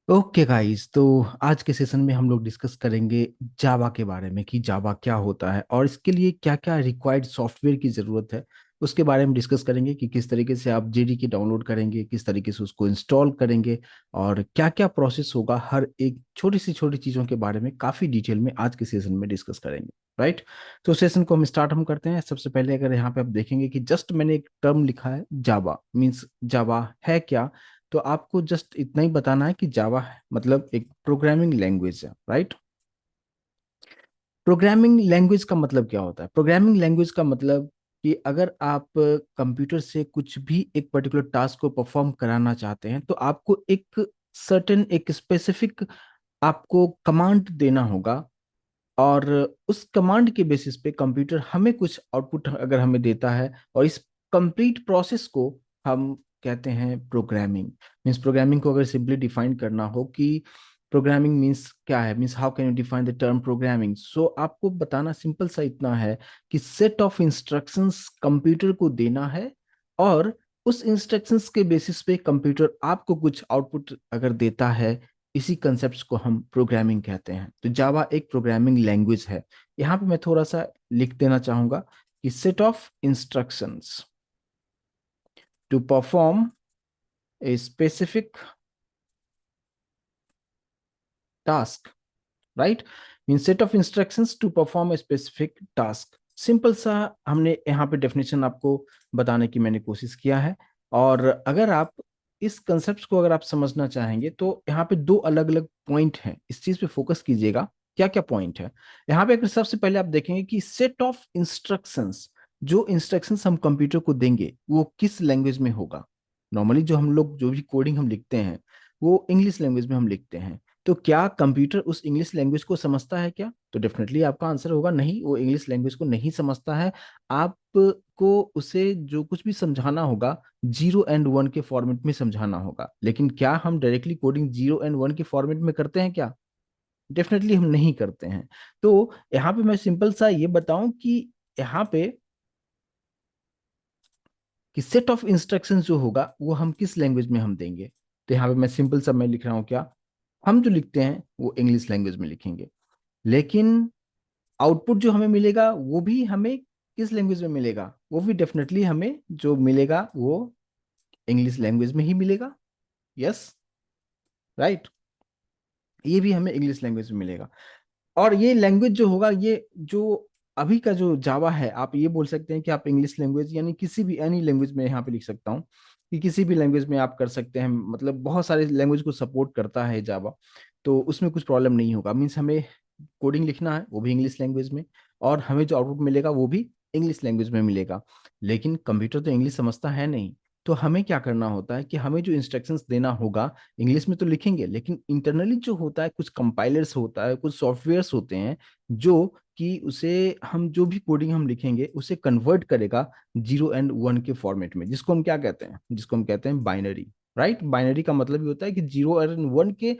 Okay guys, तो आज के सेशन में हम लोग डिस्कस करेंगे जावा के बारे में कि जावा क्या होता है और इसके लिए क्या क्या रिक्वायर्ड सॉफ्टवेयर की ज़रूरत है। उसके बारे में डिस्कस करेंगे कि किस तरीके से आप जेडीके डाउनलोड करेंगे, किस तरीके से उसको इंस्टॉल करेंगे और क्या क्या प्रोसेस होगा। हर एक छोटी सी छोटी चीज़ों के बारे में काफ़ी डिटेल में आज के सेशन में डिस्कस करेंगे। राइट। तो सेशन को हम करते हैं। सबसे पहले अगर यहाँ पे आप देखेंगे कि जस्ट मैंने एक टर्म लिखा है जावा मीन्स जावा है क्या। तो आपको जस्ट इतना ही बताना है कि जावा मतलब एक प्रोग्रामिंग लैंग्वेज है। राइट। प्रोग्रामिंग लैंग्वेज का मतलब क्या होता है? प्रोग्रामिंग लैंग्वेज का मतलब कि अगर आप कंप्यूटर से कुछ भी एक पर्टिकुलर टास्क को परफॉर्म कराना चाहते हैं तो आपको एक सर्टेन एक स्पेसिफिक आपको कमांड देना होगा। और उस कमांड के बेसिस पे कंप्यूटर हमें कुछ आउटपुट अगर हमें देता है और इस कंप्लीट प्रोसेस को हम कहते हैं प्रोग्रामिंग। मीन्स प्रोग्रामिंग को अगर सिंपली डिफाइन करना हो कि प्रोग्रामिंग मीन्स क्या है, means how can you define the term programming. So आपको बताना सिंपल सा इतना है कि सेट ऑफ इंस्ट्रक्शंस कंप्यूटर को देना है और उस इंस्ट्रक्शंस के बेसिस पे कंप्यूटर आपको कुछ आउटपुट अगर देता है। इसी कंसेप्ट को हम प्रोग्रामिंग कहते हैं। तो जावा एक प्रोग्रामिंग लैंग्वेज है। यहाँ पे मैं थोड़ा सा लिख देना चाहूंगा कि set of instructions to perform a specific task. Right. Mean set of instructions to perform a specific task. Simple सा हमने यहाँ पे डेफिनेशन आपको बताने की मैंने कोशिश किया है। और अगर आप इस कंसेप्ट को अगर आप समझना चाहेंगे तो यहाँ पे दो अलग अलग पॉइंट हैं, इस चीज पे फोकस कीजिएगा। क्या क्या पॉइंट है यहाँ पे? अगर सबसे पहले आप देखेंगे कि सेट ऑफ इंस्ट्रक्शंस, जो इंस्ट्रक्शंस हम कंप्यूटर को देंगे वो किस लैंग्वेज में होगा। नॉर्मली जो हम लोग जो भी कोडिंग हम लिखते हैं वो इंग्लिश लैंग्वेज में हम लिखते हैं। तो क्या कंप्यूटर उस इंग्लिश लैंग्वेज को समझता है क्या? तो डेफिनेटली आपका आंसर होगा नहीं, वो इंग्लिश लैंग्वेज को नहीं समझता है। आपको उसे जो कुछ भी समझाना होगा 0 and 1 के फॉर्मेट में समझाना होगा। लेकिन क्या हम डायरेक्टली कोडिंग 0 and 1 के फॉर्मेट में करते हैं क्या? डेफिनेटली हम नहीं करते हैं। तो यहाँ पे मैं सिंपल सा ये बताऊं कि यहाँ पे कि सेट ऑफ इंस्ट्रक्शंस जो होगा वो हम किस लैंग्वेज में हम देंगे। तो यहाँ पे मैं सिंपल सा मैं लिख रहा हूँ क्या, हम जो लिखते हैं वो इंग्लिश लैंग्वेज में लिखेंगे। लेकिन आउटपुट जो हमें मिलेगा वो भी हमें किस लैंग्वेज में मिलेगा? वो भी डेफिनेटली हमें जो मिलेगा वो इंग्लिश लैंग्वेज में ही मिलेगा। यस। राइट। ये भी हमें इंग्लिश लैंग्वेज में मिलेगा। और ये लैंग्वेज जो होगा, ये जो अभी का जो जावा है, आप ये बोल सकते हैं कि आप इंग्लिश लैंग्वेज यानी किसी भी एनी लैंग्वेज में यहाँ पे लिख सकता हूँ कि किसी भी लैंग्वेज में आप कर सकते हैं। मतलब बहुत सारे लैंग्वेज को सपोर्ट करता है जावा। तो उसमें कुछ प्रॉब्लम नहीं होगा। मीन्स हमें कोडिंग लिखना है वो भी इंग्लिश लैंग्वेज में और हमें जो आउटपुट मिलेगा वो भी इंग्लिश लैंग्वेज में मिलेगा। लेकिन कंप्यूटर तो इंग्लिश समझता है नहीं। तो हमें क्या करना होता है कि हमें जो इंस्ट्रक्शंस देना होगा इंग्लिश में तो लिखेंगे, लेकिन इंटरनली जो होता है कुछ कंपाइलर्स होता है, कुछ सॉफ्टवेयर्स होते हैं जो कि उसे हम जो भी कोडिंग हम लिखेंगे उसे कन्वर्ट करेगा 0 and 1 के फॉर्मेट में, जिसको हम क्या कहते हैं, जिसको हम कहते हैं बाइनरी। राइट। बाइनरी का मतलब ये होता है कि 0 and 1 के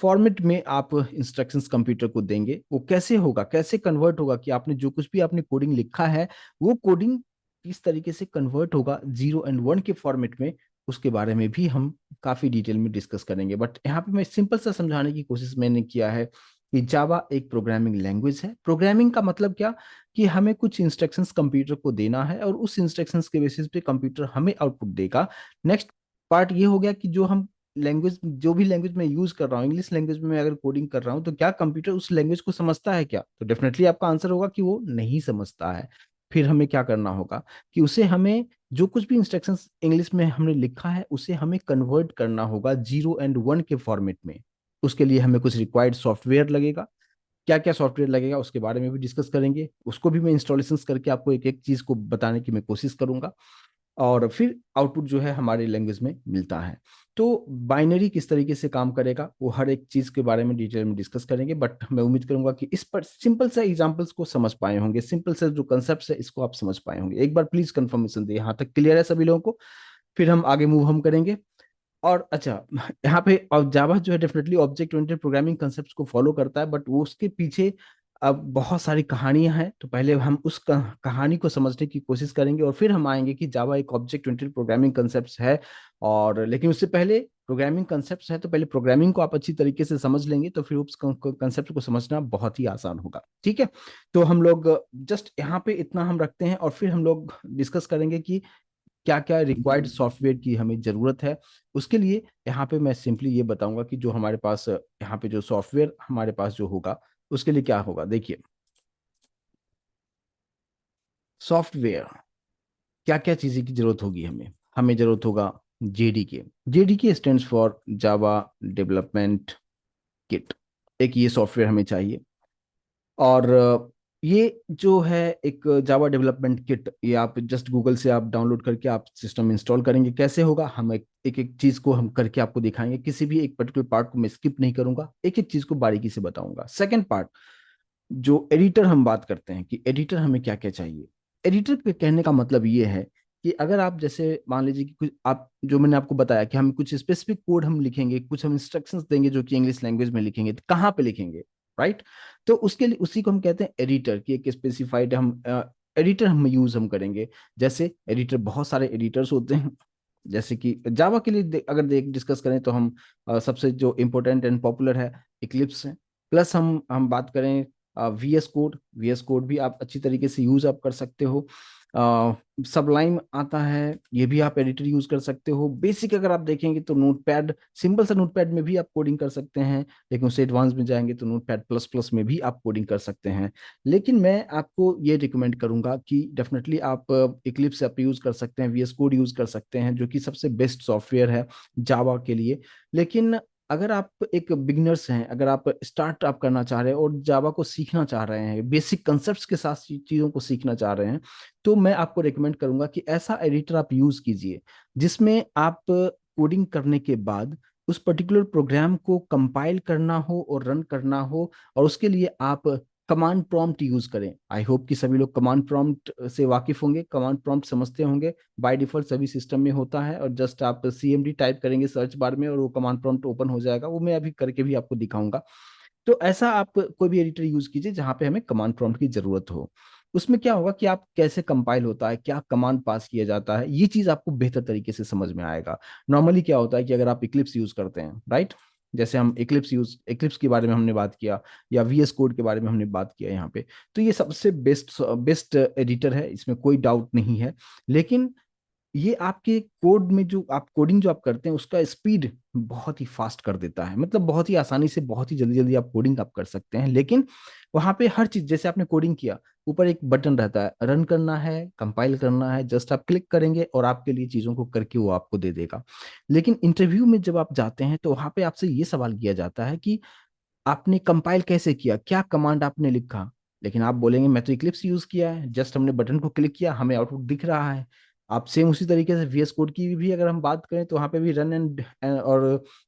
फॉर्मेट में आप इंस्ट्रक्शंस कंप्यूटर को देंगे। वो कैसे होगा, कैसे कन्वर्ट होगा कि आपने जो कुछ भी आपने कोडिंग लिखा है वो कोडिंग किस तरीके से कन्वर्ट होगा 0 and 1 के फॉर्मेट में, उसके बारे में भी हम काफी डिटेल में डिस्कस करेंगे। बट यहाँ पे मैं सिंपल सा समझाने की कोशिश मैंने किया है कि जावा एक प्रोग्रामिंग लैंग्वेज है। प्रोग्रामिंग का मतलब क्या कि हमें कुछ इंस्ट्रक्शंस कंप्यूटर को देना है और उस इंस्ट्रक्शंस के बेसिस पे कंप्यूटर हमें आउटपुट देगा। नेक्स्ट पार्ट ये हो गया कि जो हम लैंग्वेज, जो भी लैंग्वेज मैं यूज कर रहा हूँ, इंग्लिश लैंग्वेज में मैं अगर कोडिंग कर रहा हूँ तो क्या कंप्यूटर उस लैंग्वेज को समझता है क्या? तो डेफिनेटली आपका आंसर होगा कि वो नहीं समझता है। फिर हमें क्या करना होगा कि उसे हमें जो कुछ भी इंस्ट्रक्शंस इंग्लिश में हमने लिखा है उसे हमें कन्वर्ट करना होगा 0 and 1 के फॉर्मेट में। उसके लिए हमें कुछ रिक्वायर्ड सॉफ्टवेयर लगेगा। क्या क्या सॉफ्टवेयर लगेगा उसके बारे में भी डिस्कस करेंगे, उसको भी मैं इंस्टॉलेशन करके आपको एक एक चीज को बताने की मैं कोशिश करूंगा। और फिर आउटपुट जो है हमारे लैंग्वेज में मिलता है। तो बाइनरी किस तरीके से काम करेगा वो हर एक चीज के बारे में डिटेल में डिस्कस करेंगे। बट मैं उम्मीद करूंगा कि इस पर सिंपल से एग्जांपल्स को समझ पाए होंगे, सिंपल से जो कंसेप्ट है इसको आप समझ पाए होंगे। एक बार प्लीज कंफर्मेशन दे यहाँ तक क्लियर है सभी लोगों को, फिर हम आगे मूव हम करेंगे। और अच्छा, यहाँ पे और जावा जो है definitely object oriented programming concept को फॉलो करता है, बट वो उसके पीछे अब बहुत सारी कहानियां हैं, तो पहले हम उस कहानी को समझने की कोशिश करेंगे और फिर हम आएंगे कि जावा एक ऑब्जेक्ट ओरिएंटेड प्रोग्रामिंग कंसेप्ट है। और लेकिन उससे पहले, प्रोग्रामिंग कंसेप्ट है तो पहले प्रोग्रामिंग को आप अच्छी तरीके से समझ लेंगे तो फिर उस कंसेप्ट को समझना बहुत ही आसान होगा। ठीक है, तो हम लोग जस्ट यहाँ पे इतना हम रखते हैं और फिर हम लोग डिस्कस करेंगे कि क्या क्या रिक्वायर्ड सॉफ्टवेयर की हमें जरूरत है। उसके लिए यहाँ पे मैं सिंपली ये बताऊंगा कि जो हमारे पास यहाँ पे जो सॉफ्टवेयर हमारे पास जो होगा उसके लिए क्या होगा। देखिए, सॉफ्टवेयर क्या क्या चीजें की जरूरत होगी हमें। हमें जरूरत होगा JDK. JDK stands for Java development kit. एक ये सॉफ्टवेयर हमें चाहिए। और ये जो है एक जावा डेवलपमेंट किट, ये आप जस्ट गूगल से आप डाउनलोड करके आप सिस्टम इंस्टॉल करेंगे। कैसे होगा, हम एक चीज को हम करके आपको दिखाएंगे। किसी भी एक पर्टिकुलर पार्ट को मैं स्किप नहीं करूंगा, एक एक चीज को बारीकी से बताऊंगा। सेकंड पार्ट, जो एडिटर हम बात करते हैं कि एडिटर हमें क्या क्या चाहिए। एडिटर पे कहने का मतलब ये है कि अगर आप जैसे मान लीजिए कि कुछ आप, जो मैंने आपको बताया कि हम कुछ स्पेसिफिक कोड हम लिखेंगे, कुछ हम इंस्ट्रक्शंस देंगे जो कि इंग्लिश लैंग्वेज में लिखेंगे, तो कहाँ पे लिखेंगे, राइट। तो उसके लिए उसी को हम कहते हैं एडिटर की एक स्पेसिफाइड हम एडिटर हम यूज हम करेंगे। जैसे एडिटर, बहुत सारे एडिटर्स होते हैं। जैसे कि जावा के लिए अगर देख डिस्कस करें तो हम सबसे जो इम्पोर्टेंट एंड पॉपुलर है इक्लिप्स है। प्लस हम बात करें वीएस कोड, वीएस कोड भी आप अच्छी तरीके से यूज आप कर सकते हो। सबलाइम आता है, ये भी आप एडिटर यूज कर सकते हो। बेसिक अगर आप देखेंगे तो नोटपैड, सिंपल सा नोटपैड में भी आप कोडिंग कर सकते हैं। लेकिन उससे एडवांस में जाएंगे तो नोटपैड प्लस प्लस में भी आप कोडिंग कर सकते हैं। लेकिन मैं आपको ये रिकमेंड करूंगा कि डेफिनेटली आप इक्लिप्स आप यूज कर सकते हैं, वीएस कोड यूज कर सकते हैं, जो कि सबसे बेस्ट सॉफ्टवेयर है जावा के लिए। लेकिन अगर आप एक बिगनर्स हैं, अगर आप स्टार्ट आप करना चाह रहे हैं और जावा को सीखना चाह रहे हैं, बेसिक कंसेप्ट्स के साथ चीज़ों को सीखना चाह रहे हैं, तो मैं आपको रिकमेंड करूंगा कि ऐसा एडिटर आप यूज कीजिए जिसमें आप कोडिंग करने के बाद उस पर्टिकुलर प्रोग्राम को कंपाइल करना हो और रन करना हो, और उसके लिए आप कमांड प्रॉम्प्ट यूज करें। आई होप कि सभी लोग कमांड प्रॉम्प्ट से वाकिफ होंगे, कमांड प्रॉम्प्ट समझते होंगे। बाय डिफॉल्ट सभी सिस्टम में होता है, और जस्ट आप सीएमडी टाइप करेंगे सर्च बार में और वो कमांड प्रॉम्प्ट ओपन हो जाएगा। वो मैं अभी करके भी आपको दिखाऊंगा। तो ऐसा आप कोई भी एडिटर यूज कीजिए जहां पे हमें कमांड प्रॉम्प्ट की जरूरत हो। उसमें क्या होगा कि आप कैसे कंपाइल होता है, क्या कमांड पास किया जाता है, ये चीज आपको बेहतर तरीके से समझ में आएगा। नॉर्मली क्या होता है कि अगर आप इक्लिप्स यूज करते हैं, राइट, जैसे हम इक्लिप्स के बारे में हमने बात किया, या वीएस कोड के बारे में हमने बात किया यहाँ पे, तो ये सबसे बेस्ट बेस्ट एडिटर है, इसमें कोई डाउट नहीं है। लेकिन ये आपके कोड में जो आप कोडिंग जो आप करते हैं उसका स्पीड बहुत ही फास्ट कर देता है। मतलब बहुत ही आसानी से, बहुत ही जल्दी जल्दी आप कोडिंग आप कर सकते हैं। लेकिन वहां पे हर चीज, जैसे आपने कोडिंग किया, ऊपर एक बटन रहता है, रन करना है, कंपाइल करना है, जस्ट आप क्लिक करेंगे और आपके लिए चीजों को करके वो आपको दे देगा। लेकिन इंटरव्यू में जब आप जाते हैं तो वहां पे आपसे ये सवाल किया जाता है कि आपने कंपाइल कैसे किया, क्या कमांड आपने लिखा। लेकिन आप बोलेंगे मैं तो इक्लिप्स यूज किया है, जस्ट हमने बटन को क्लिक किया, हमें आउटपुट दिख रहा है। आप सेम उसी तरीके से वीएस कोड की भी अगर हम बात करें तो वहाँ पे भी रन एंड और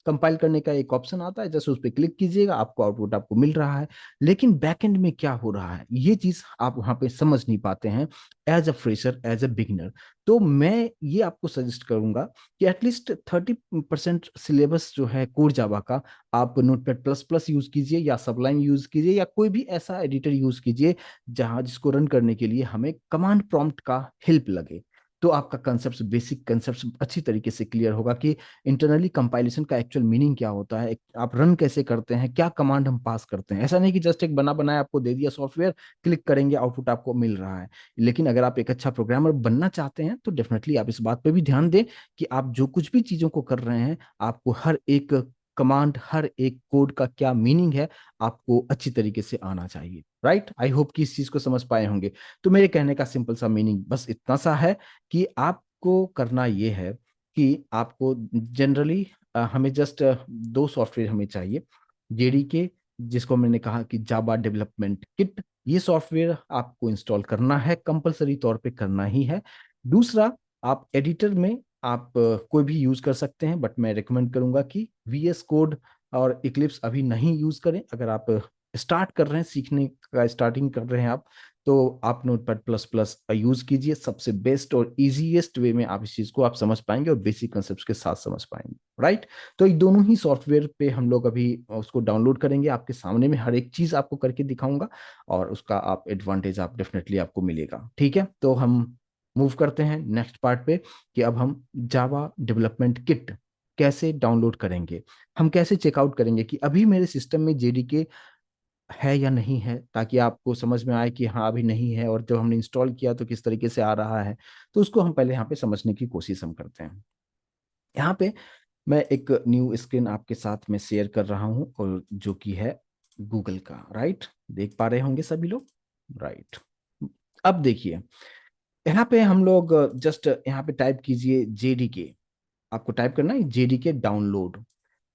कंपाइल करने का एक ऑप्शन आता है, जस्ट उस पर क्लिक कीजिएगा, आपको आउटपुट आपको मिल रहा है। लेकिन बैकएंड में क्या हो रहा है, ये चीज आप वहाँ पे समझ नहीं पाते हैं as a fresher, as a beginner. तो मैं ये आपको सजेस्ट करूंगा कि एटलीस्ट 30% सिलेबस जो है कोर जावा का, आप नोटपैड प्लस प्लस यूज कीजिए या सबलाइन यूज कीजिए या कोई भी ऐसा एडिटर यूज कीजिए जहां जिसको रन करने के लिए हमें कमांड प्रॉम्प्ट का हेल्प लगे। तो आपका कंसेप्ट, बेसिक कंसेप्ट अच्छी तरीके से क्लियर होगा कि इंटरनली कंपाइलेशन का एक्चुअल मीनिंग क्या होता है, आप रन कैसे करते हैं, क्या कमांड हम पास करते हैं। ऐसा नहीं कि जस्ट एक बना बनाया आपको दे दिया सॉफ्टवेयर, क्लिक करेंगे आउटपुट आपको मिल रहा है। लेकिन अगर आप एक अच्छा प्रोग्रामर बनना चाहते हैं तो डेफिनेटली आप इस बात पे भी ध्यान दें कि आप जो कुछ भी चीजों को कर रहे हैं, आपको हर एक कमांड, हर एक कोड का क्या मीनिंग है, आपको अच्छी तरीके से आना चाहिए। राइट, आई होप कि इस चीज को समझ पाए होंगे। तो मेरे कहने का सिंपल सा मीनिंग बस इतना सा है कि आपको करना ये है कि आपको जनरली हमें जस्ट दो सॉफ्टवेयर हमें चाहिए। जेडीके, जिसको मैंने कहा कि जावा डेवलपमेंट किट, ये सॉफ्टवेयर आपको इंस्टॉल करना है, कंपलसरी तौर पे करना ही है। दूसरा, आप एडिटर में आप कोई भी यूज कर सकते हैं, बट मैं रिकमेंड करूंगा कि वीएस कोड और इक्लिप्स अभी नहीं यूज करें। अगर आप स्टार्ट कर रहे हैं सीखने का, स्टार्टिंग कर रहे हैं आप, तो आप नोटपैड प्लस प्लस यूज कीजिए, सबसे बेस्ट और इजीएस्ट वे में आप इस चीज को आप समझ पाएंगे और बेसिक कंसेप्ट के साथ समझ पाएंगे, राइट। तो ये दोनों ही सॉफ्टवेयर पे हम लोग अभी उसको डाउनलोड करेंगे, आपके सामने में हर एक चीज आपको करके दिखाऊंगा और उसका आप एडवांटेज आप डेफिनेटली आपको मिलेगा, ठीक है। तो हम मूव करते हैं नेक्स्ट पार्ट पे कि अब हम जावा डेवलपमेंट किट कैसे डाउनलोड करेंगे, हम कैसे चेकआउट करेंगे कि अभी मेरे सिस्टम में जेडीके है या नहीं है, ताकि आपको समझ में आए कि हाँ अभी नहीं है, और जब हमने इंस्टॉल किया तो किस तरीके से आ रहा है। तो उसको हम पहले यहाँ पे समझने की कोशिश हम करते हैं। यहाँ पे मैं एक न्यू स्क्रीन आपके साथ में शेयर कर रहा हूँ, और जो कि है गूगल का, राइट। देख पा रहे होंगे सभी लोग, राइट। अब देखिए, यहाँ पे हम लोग जस्ट यहाँ पे टाइप कीजिए जेडीके, आपको टाइप करना है जेडीके डाउनलोड।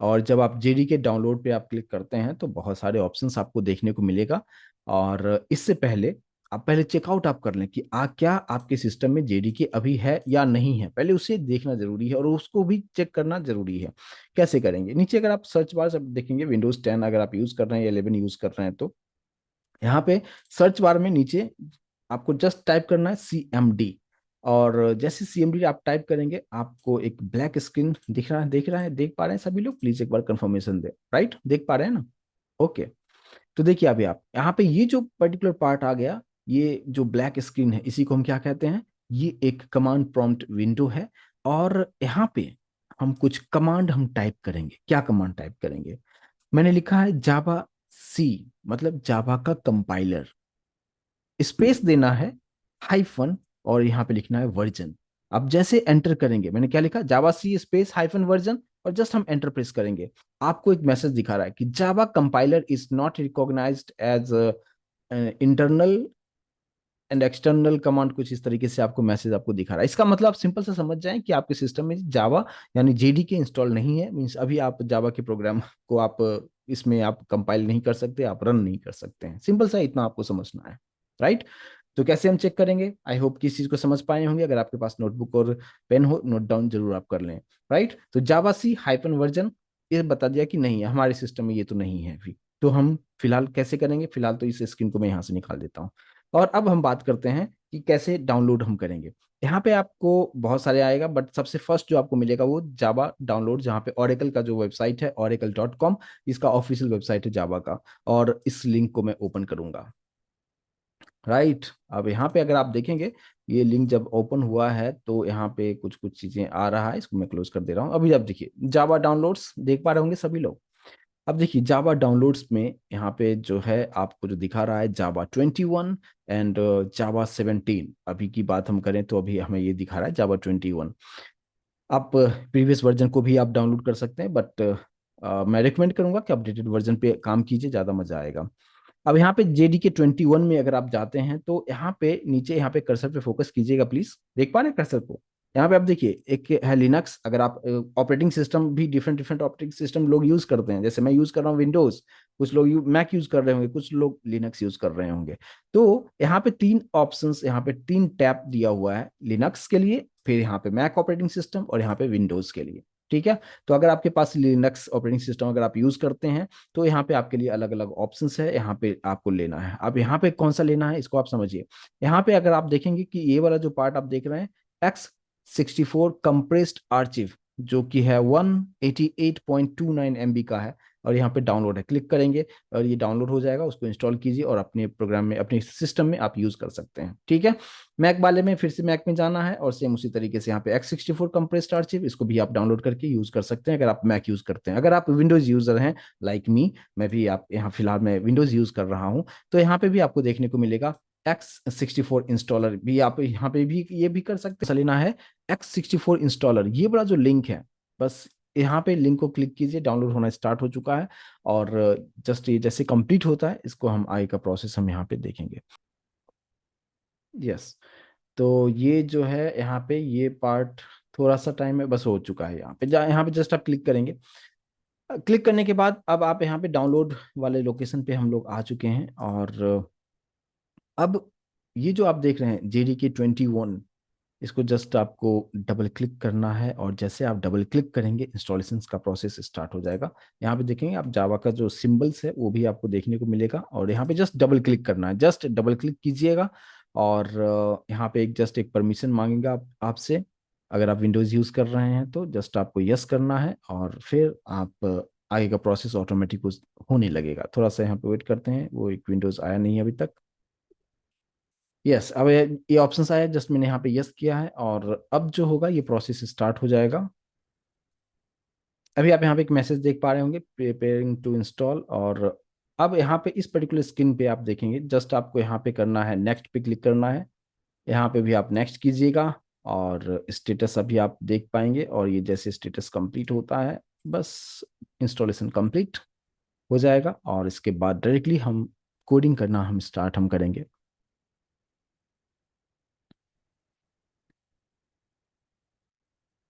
और जब आप जेडीके डाउनलोड पे आप क्लिक करते हैं तो बहुत सारे ऑप्शंस आपको देखने को मिलेगा। और इससे पहले आप पहले चेकआउट आप कर लें कि क्या आपके सिस्टम में जेडीके अभी है या नहीं है, पहले उसे देखना जरूरी है और उसको भी चेक करना जरूरी है। कैसे करेंगे, नीचे अगर आप सर्च बार से देखेंगे, विंडोज 10 अगर आप यूज कर रहे हैं या 11 यूज कर रहे हैं, तो यहाँ पे सर्च बार में नीचे आपको जस्ट टाइप करना है CMD। और जैसे CMD आप टाइप करेंगे आपको एक ब्लैक स्क्रीन दिख रहा है, देख रहा है, देख पा रहे हैं सभी लोग, प्लीज एक बार कंफर्मेशन दे, राइट, देख पा रहे हैं ना। ओके। तो देखिए अभी आप यहाँ पे ये जो पर्टिकुलर पार्ट आ गया, ये जो ब्लैक स्क्रीन है, इसी को हम क्या कहते हैं, ये एक कमांड प्रॉम्प्ट विंडो है। और यहाँ पे हम कुछ कमांड हम टाइप करेंगे, क्या कमांड टाइप करेंगे, मैंने लिखा है जावा सी, मतलब जावा का कंपाइलर, स्पेस देना है, हाइफन, और यहाँ पे लिखना है वर्जन। अब जैसे एंटर करेंगे, मैंने क्या लिखा, Java C space hyphen version, और जस्ट हम एंटर प्रेस करेंगे, आपको एक मैसेज दिखा रहा है कि Java compiler is not recognised as internal and external command, कुछ इस तरीके से आपको मैसेज आपको दिखा रहा है। इसका मतलब आप सिंपल से समझ जाएं कि आपके सिस्टम में जावा यानी जेडीके इंस्टॉल नहीं है, मींस अभी आप जावा के प्रोग्राम को आप इसमें आप कंपाइल नहीं कर सकते, आप रन नहीं कर सकते हैं, सिंपल सा इतना आपको समझना है, राइट। तो कैसे हम चेक करेंगे, आई होप कि इस चीज को समझ पाए होंगे, अगर आपके पास नोटबुक और पेन हो नोट डाउन जरूर आप कर लें, राइट। तो जावा सी हाइफन वर्जन, ये बता दिया कि नहीं है हमारे सिस्टम में, ये तो नहीं है अभी। तो हम फिलहाल कैसे करेंगे, फिलहाल तो इस स्क्रीन को मैं यहाँ से निकाल देता हूँ। और अब हम बात करते हैं कि कैसे डाउनलोड हम करेंगे। यहाँ पे आपको बहुत सारे आएगा, बट सबसे फर्स्ट जो आपको मिलेगा वो जावा डाउनलोड, जहाँ पे ओरेकल का जो वेबसाइट है oracle.com, इसका ऑफिशियल वेबसाइट है जावा का, और इस लिंक को मैं ओपन करूंगा, राइट। अब यहाँ पे अगर आप देखेंगे, ये लिंक जब ओपन हुआ है तो यहाँ पे कुछ कुछ चीजें आ रहा है, इसको मैं क्लोज कर दे रहा हूँ। अभी आप देखिए जावा डाउनलोड्स देख पा रहे होंगे सभी लोग। अब देखिए जावा डाउनलोड्स में यहाँ पे जो है आपको जो दिखा रहा है जावा 21 एंड जावा 17, अभी की बात हम करें तो अभी हमें ये दिखा रहा है जावा 21। आप प्रीवियस वर्जन को भी आप डाउनलोड कर सकते हैं, बट मैं रिकमेंड करूंगा कि अपडेटेड वर्जन पे काम कीजिए, ज़्यादा मजा आएगा। अब यहाँ पे JDK 21 में अगर आप जाते हैं तो यहाँ पे नीचे यहाँ पे कर्सर पे फोकस कीजिएगा प्लीज, देख पा रहे हैं कर्सर को। यहाँ पे आप देखिए एक है लिनक्स, अगर आप ऑपरेटिंग सिस्टम भी डिफरेंट डिफरेंट ऑपरेटिंग सिस्टम लोग यूज करते हैं, जैसे मैं यूज कर रहा हूँ विंडोज, कुछ लोग मैक यूज कर रहे होंगे, कुछ लोग लिनक्स यूज कर रहे होंगे। तो यहाँ पे तीन ऑप्शंस, यहाँ पे तीन टैब दिया हुआ है, लिनक्स के लिए, फिर यहाँ पे मैक ऑपरेटिंग सिस्टम, और यहाँ पे विंडोज के लिए, ठीक है। तो अगर आपके पास लिनक्स ऑपरेटिंग सिस्टम अगर आप यूज करते हैं तो यहाँ पे आपके लिए अलग अलग ऑप्शंस है, यहाँ पे आपको लेना है। अब यहाँ पे कौन सा लेना है इसको आप समझिए। यहाँ पे अगर आप देखेंगे कि ये वाला जो पार्ट आप देख रहे हैं, X64 कंप्रेस्ड आर्चिव, जो कि है 188.29 MB का है, और यहाँ पे डाउनलोड है, क्लिक करेंगे और ये डाउनलोड हो जाएगा, उसको इंस्टॉल कीजिए और अपने प्रोग्राम में अपने सिस्टम में आप यूज कर सकते हैं, ठीक है। मैक वाले में फिर से मैक में जाना है, और सेम उसी तरीके से यहाँ पे X64 कंप्रेस्ड आर्चिव, इसको भी आप डाउनलोड करके यूज कर सकते हैं अगर आप मैक यूज करते हैं। अगर आप विंडोज यूजर हैं लाइक मी, मैं भी आप यहाँ फिलहाल मैं विंडोज यूज कर रहा हूँ, तो यहाँ पे भी आपको देखने को मिलेगा X64 इंस्टॉलर भी, आप यहाँ पे भी ये भी कर सकते हैं। लेना है X64 इंस्टॉलर, ये बड़ा जो लिंक है, बस यहाँ पे लिंक को क्लिक कीजिए, डाउनलोड होना स्टार्ट हो चुका है। और जस्ट ये जैसे कंप्लीट होता है, इसको हम आगे का प्रोसेस हम यहाँ पे देखेंगे। यस। तो ये जो है यहाँ पे ये पार्ट थोड़ा सा टाइम है, बस हो चुका है। यहाँ पे जस्ट आप क्लिक करेंगे, क्लिक करने के बाद अब आप यहाँ पे डाउनलोड वाले लोकेशन पे हम लोग आ चुके हैं। और अब ये जो आप देख रहे हैं JDK 21, इसको जस्ट आपको डबल क्लिक करना है, और जैसे आप डबल क्लिक करेंगे इंस्टॉलेशन का प्रोसेस स्टार्ट हो जाएगा। यहाँ पे देखेंगे आप जावा का जो सिंबल्स है वो भी आपको देखने को मिलेगा, और यहाँ पे जस्ट डबल क्लिक करना है, जस्ट डबल क्लिक कीजिएगा। और यहाँ पे एक जस्ट एक परमिशन मांगेगा आपसे। अगर आप विंडोज़ यूज़ कर रहे हैं तो जस्ट आपको यस करना है, और फिर आप आगे का प्रोसेस ऑटोमेटिक होने लगेगा। थोड़ा सा यहाँ पे वेट करते हैं, वो एक विंडोज़ आया नहीं है अभी तक। यस, अब ये ऑप्शंस आया, जस्ट मैंने यहाँ पे यस किया है, और अब जो होगा ये प्रोसेस स्टार्ट हो जाएगा। अभी आप यहाँ पे एक मैसेज देख पा रहे होंगे, प्रिपेयरिंग टू इंस्टॉल। और अब यहाँ पे इस पर्टिकुलर स्क्रीन पे आप देखेंगे, जस्ट आपको यहाँ पे करना है नेक्स्ट पे क्लिक करना है। यहाँ पे भी आप नेक्स्ट कीजिएगा, और स्टेटस अभी आप देख पाएंगे, और ये जैसे स्टेटस कंप्लीट होता है बस इंस्टॉलेशन कंप्लीट हो जाएगा, और इसके बाद डायरेक्टली हम कोडिंग करना हम करेंगे।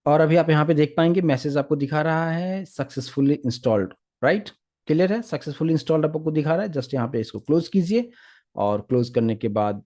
और अभी आप यहाँ पे देख पाएंगे मैसेज आपको दिखा रहा है सक्सेसफुली इंस्टॉल्ड। राइट, क्लियर है, सक्सेसफुली इंस्टॉल्ड आपको दिखा रहा है। जस्ट यहाँ पे इसको क्लोज कीजिए, और क्लोज करने के बाद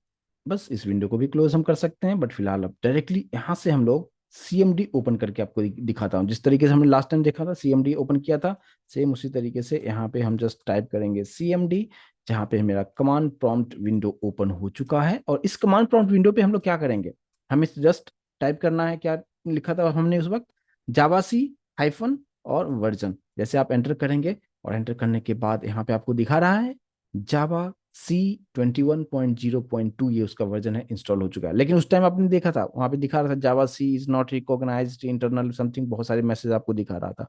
बस इस विंडो को भी क्लोज हम कर सकते हैं। बट फिलहाल अब डायरेक्टली यहाँ से हम लोग CMD ओपन करके आपको दिखाता हूँ। जिस तरीके से हमने लास्ट टाइम देखा था, CMD ओपन किया था, सेम उसी तरीके से यहाँ पे हम जस्ट टाइप करेंगे CMD, जहाँ पे मेरा कमांड प्रॉम्प्ट विंडो ओपन हो चुका है। और इस कमांड प्रॉम्प्ट विंडो पे हम लोग क्या करेंगे, हमें जस्ट टाइप करना है, क्या लिखा था हमने उस वक्त, जावा सी हाइफन और वर्जन। जैसे आप एंटर करेंगे, और एंटर करने के बाद यहाँ पे आपको दिखा रहा है जावा C 21.0.2, ये उसका वर्जन है, इंस्टॉल हो चुका है। लेकिन उस टाइम आपने देखा था वहां पे दिखा रहा था Java C is not recognized internal something, बहुत सारे मैसेज आपको दिखा रहा था।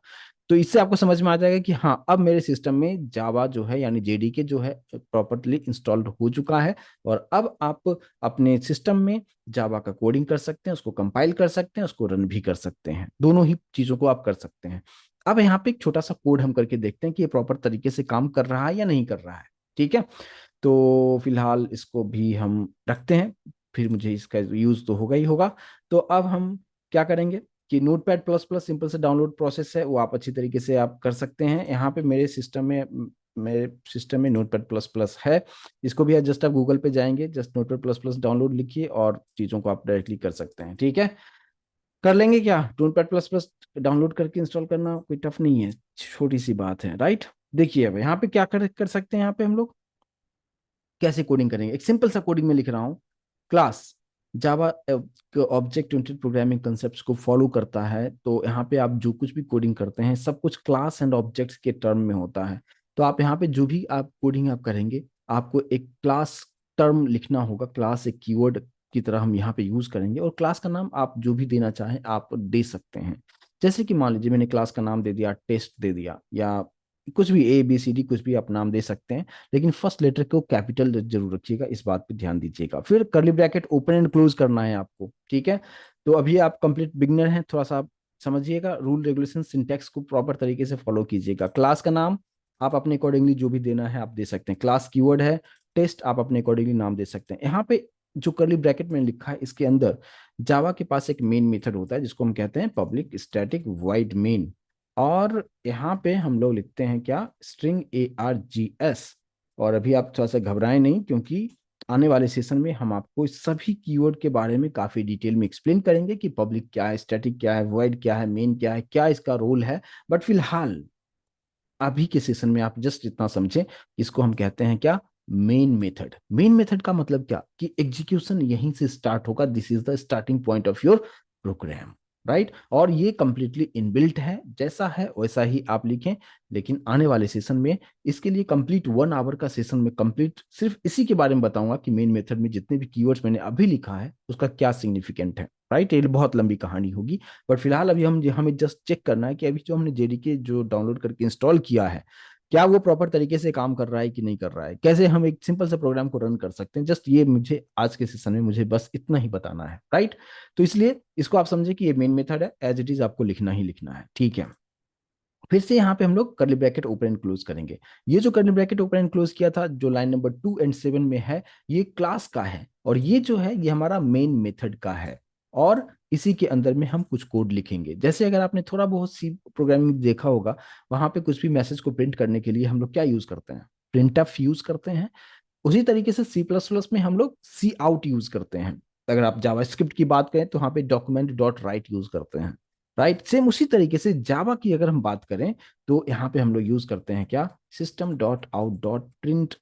तो इससे आपको समझ में आ जाएगा कि हाँ, अब मेरे सिस्टम में जावा जो है यानी JDK जो है प्रॉपर्ली इंस्टॉल्ड हो चुका है। और अब आप अपने सिस्टम में जावा का कोडिंग कर सकते हैं, उसको कंपाइल कर सकते हैं, उसको रन भी कर सकते हैं, दोनों ही चीजों को आप कर सकते हैं। अब यहाँ पे एक छोटा सा कोड हम करके देखते हैं कि ये प्रॉपर तरीके से काम कर रहा है या नहीं कर रहा है। ठीक है, तो फिलहाल इसको भी हम रखते हैं, फिर मुझे इसका यूज तो होगा ही होगा। तो अब हम क्या करेंगे कि नोटपैड प्लस प्लस सिंपल से डाउनलोड प्रोसेस है, वो आप अच्छी तरीके से आप कर सकते हैं। यहाँ पे मेरे सिस्टम में नोटपैड प्लस प्लस है। इसको भी जस्ट आप गूगल पे जाएंगे, just notepad plus plus download लिखिए, और चीज़ों को आप डायरेक्टली कर सकते हैं। ठीक है, कर लेंगे क्या, नोटपैड प्लस प्लस डाउनलोड करके इंस्टॉल करना कोई टफ नहीं है, छोटी सी बात है। राइट, देखिए अब यहाँ पे क्या कर सकते हैं, यहाँ पे हम लोग कैसे कोडिंग करेंगे। एक सिंपल सा कोडिंग में लिख रहा हूँ, क्लास जावा ऑब्जेक्ट ओरिएंटेड प्रोग्रामिंग कंसेप्ट्स को फॉलो करता है। तो यहाँ पे आप जो कुछ भी कोडिंग करते हैं सब कुछ क्लास एंड ऑब्जेक्ट्स के टर्म में होता है। तो आप यहाँ पे जो भी आप कोडिंग आप करेंगे, आपको एक क्लास टर्म लिखना होगा, क्लास एक कीवर्ड की तरह हम यहाँ पे यूज करेंगे, और क्लास का नाम आप जो भी देना चाहें आप दे सकते हैं। जैसे कि मान लीजिए मैंने क्लास का नाम दे दिया टेस्ट दे दिया, या कुछ भी ABCD कुछ भी आप नाम दे सकते हैं, लेकिन फर्स्ट लेटर को कैपिटल जरूर रखिएगा, इस बात पे ध्यान दीजिएगा। फिर curly bracket open and close करना है आपको। ठीक है, तो अभी आप कंप्लीट बिगनर हैं, थोड़ा सा आप समझिएगा, रूल रेगुलेशन सिंटैक्स को प्रॉपर तरीके से फॉलो कीजिएगा। क्लास का नाम आप अपने अकॉर्डिंगली जो भी देना है आप दे सकते हैं। क्लास कीवर्ड है, टेस्ट आप अपने अकॉर्डिंगली नाम दे सकते हैं। यहाँ पे जो कर्ली ब्रैकेट में लिखा है इसके अंदर जावा के पास एक मेन मेथड होता है जिसको हम कहते हैं पब्लिक स्टैटिक वाइड मेन। और यहाँ पे हम लोग लिखते हैं क्या, स्ट्रिंग ARGS। और अभी आप थोड़ा सा घबराएं नहीं, क्योंकि आने वाले सेशन में हम आपको इस सभी कीवर्ड के बारे में काफी डिटेल में एक्सप्लेन करेंगे कि पब्लिक क्या है, स्टैटिक क्या है, वॉइड क्या है, मेन क्या है, क्या इसका रोल है। बट फिलहाल अभी के सेशन में आप जस्ट इतना समझें, इसको हम कहते हैं क्या, मेन मेथड। मेन मेथड का मतलब क्या, कि एग्जीक्यूशन यहीं से स्टार्ट होगा, this is the starting point of your program. Right, और ये कंप्लीटली इनबिल्ट है, जैसा है वैसा ही आप लिखें। लेकिन आने वाले सेशन में इसके लिए कंप्लीट 1 आवर का सेशन में कंप्लीट सिर्फ इसी के बारे में बताऊंगा कि मेन मेथड में जितने भी कीवर्ड्स मैंने अभी लिखा है उसका क्या सिग्निफिकेंट है। राइट, ये बहुत लंबी कहानी होगी। बट फिलहाल अभी हमें जस्ट चेक करना है कि अभी जो हमने JDK जो डाउनलोड करके इंस्टॉल किया है, क्या वो प्रॉपर तरीके से काम कर रहा है कि नहीं कर रहा है, कैसे हम एक सिंपल से प्रोग्राम को रन कर सकते हैं। जस्ट ये मुझे आज के सेशन में मुझे बस इतना ही बताना है। राइट, तो इसलिए इसको आप समझे कि ये मेन मेथड है, एज इट इज आपको लिखना ही लिखना है। ठीक है, फिर से यहाँ पे हम लोग curly bracket open and close करेंगे। ये जो curly bracket open and close किया था जो लाइन नंबर 2 और 7 में है, ये क्लास का है, और ये जो है ये हमारा मेन मेथड का है। और इसी के अंदर में हम कुछ कोड लिखेंगे। जैसे अगर आपने थोड़ा बहुत सी प्रोग्रामिंग देखा होगा, वहां पे कुछ भी मैसेज को प्रिंट करने के लिए हम लोग क्या यूज करते हैं, प्रिंट एफ यूज करते हैं। उसी तरीके से C++ में हम लोग सी आउट यूज करते हैं। अगर आप जावास्क्रिप्ट की बात करें तो वहां पे डॉक्यूमेंट डॉट राइट यूज करते हैं, राइट। सेम उसी तरीके से जावा की अगर हम बात करें तो यहाँ पे हम लोग यूज करते हैं क्या, system dot out dot print,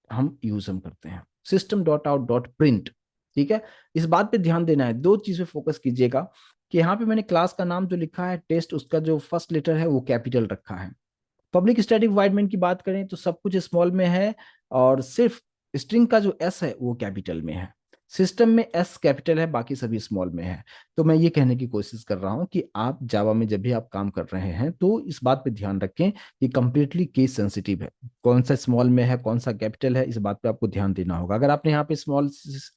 हम करते हैं system dot out dot print. ठीक है, इस बात पे ध्यान देना है, दो चीज पे फोकस कीजिएगा कि यहाँ पे मैंने क्लास का नाम जो लिखा है टेस्ट, उसका जो फर्स्ट लेटर है वो कैपिटल रखा है। पब्लिक स्टैटिक वाइडमेंट की बात करें तो सब कुछ स्मॉल में है, और सिर्फ स्ट्रिंग का जो एस है वो कैपिटल में है। सिस्टम में एस कैपिटल है, बाकी सभी स्मॉल में है। तो मैं ये कहने की कोशिश कर रहा हूं कि आप जावा में जब भी आप काम कर रहे हैं तो इस बात पे ध्यान रखें कि कंप्लीटली केस सेंसिटिव है, कौन सा स्मॉल में है कौन सा कैपिटल है, इस बात पे आपको ध्यान देना होगा। अगर आपने यहाँ पे स्मॉल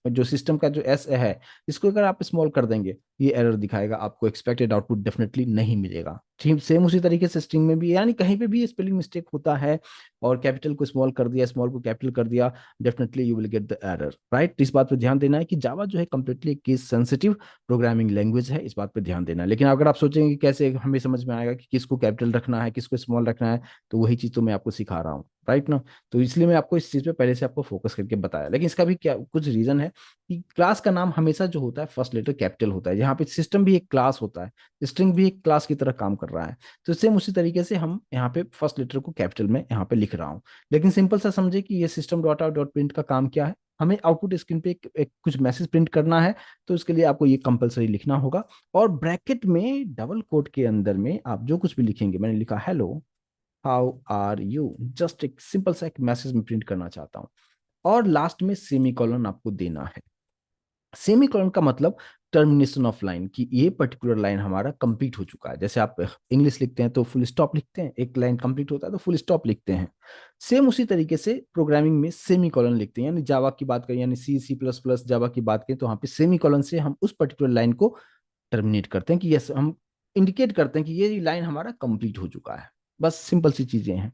जो सिस्टम का जो एस है इसको अगर आप स्मॉल कर देंगे, ये एरर दिखाएगा, आपको एक्सपेक्टेड आउटपुट डेफिनेटली नहीं मिलेगा। ठीक सेम उसी तरीके से स्ट्रिंग में भी, यानी कहीं पे भी स्पेलिंग मिस्टेक होता है और कैपिटल को स्मॉल कर दिया, स्मॉल को कैपिटल कर दिया, definitely you will get the error, right. इस बात पे ध्यान देना है कि जावा जो है completely case sensitive programming language है, इस बात पे ध्यान देना है। लेकिन अगर आप सोचेंगे कि कैसे हमें समझ में आएगा कि किसको कैपिटल रखना है किसको स्मॉल रखना है, तो वही चीज तो मैं आपको सिखा रहा हूँ, राइट ना। तो इसलिए मैं आपको इस चीज पे पहले से आपको फोकस करके बताया, लेकिन इसका भी क्या कुछ रीजन है कि क्लास का नाम हमेशा जो होता है फर्स्ट लेटर कैपिटल होता है, यहाँ पे सिस्टम भी एक क्लास होता है, स्ट्रिंग भी एक क्लास की तरह काम कर रहा है। तो सेम उसी तरीके से हम यहाँ पे फर्स्ट लेटर को कैपिटल में यहाँ पे लिख रहा हूँ। लेकिन सिंपल सा समझे कि ये system dot out dot print का काम क्या है, हमें आउटपुट स्क्रीन पे एक कुछ मैसेज प्रिंट करना है, तो इसके लिए आपको ये कंपलसरी लिखना होगा। और ब्रैकेट में डबल कोट के अंदर में आप जो कुछ भी लिखेंगे, मैंने लिखा hello how are you, just एक सिंपल सा एक मैसेज में प्रिंट करना चाहता हूँ, और लास्ट में सेमी कॉलन आपको देना है। सेमी कॉलन का मतलब टर्मिनेशन ऑफ लाइन, कि ये पर्टिकुलर लाइन हमारा कंप्लीट हो चुका है। जैसे आप इंग्लिश लिखते हैं तो फुल स्टॉप लिखते हैं, एक लाइन कंप्लीट होता है तो फुल स्टॉप लिखते हैं। सेम उसी तरीके से प्रोग्रामिंग में सेमी कॉलन लिखते हैं, यानी जावा की बात करें, यानी सी सी प्लस प्लस जावा की बात करें, तो वहाँ पे सेमी कॉलन से हम उस पर्टिकुलर लाइन को टर्मिनेट करते हैं कि यस, हम इंडिकेट करते हैं कि ये लाइन हमारा कंप्लीट हो चुका है। बस सिंपल सी चीजें हैं,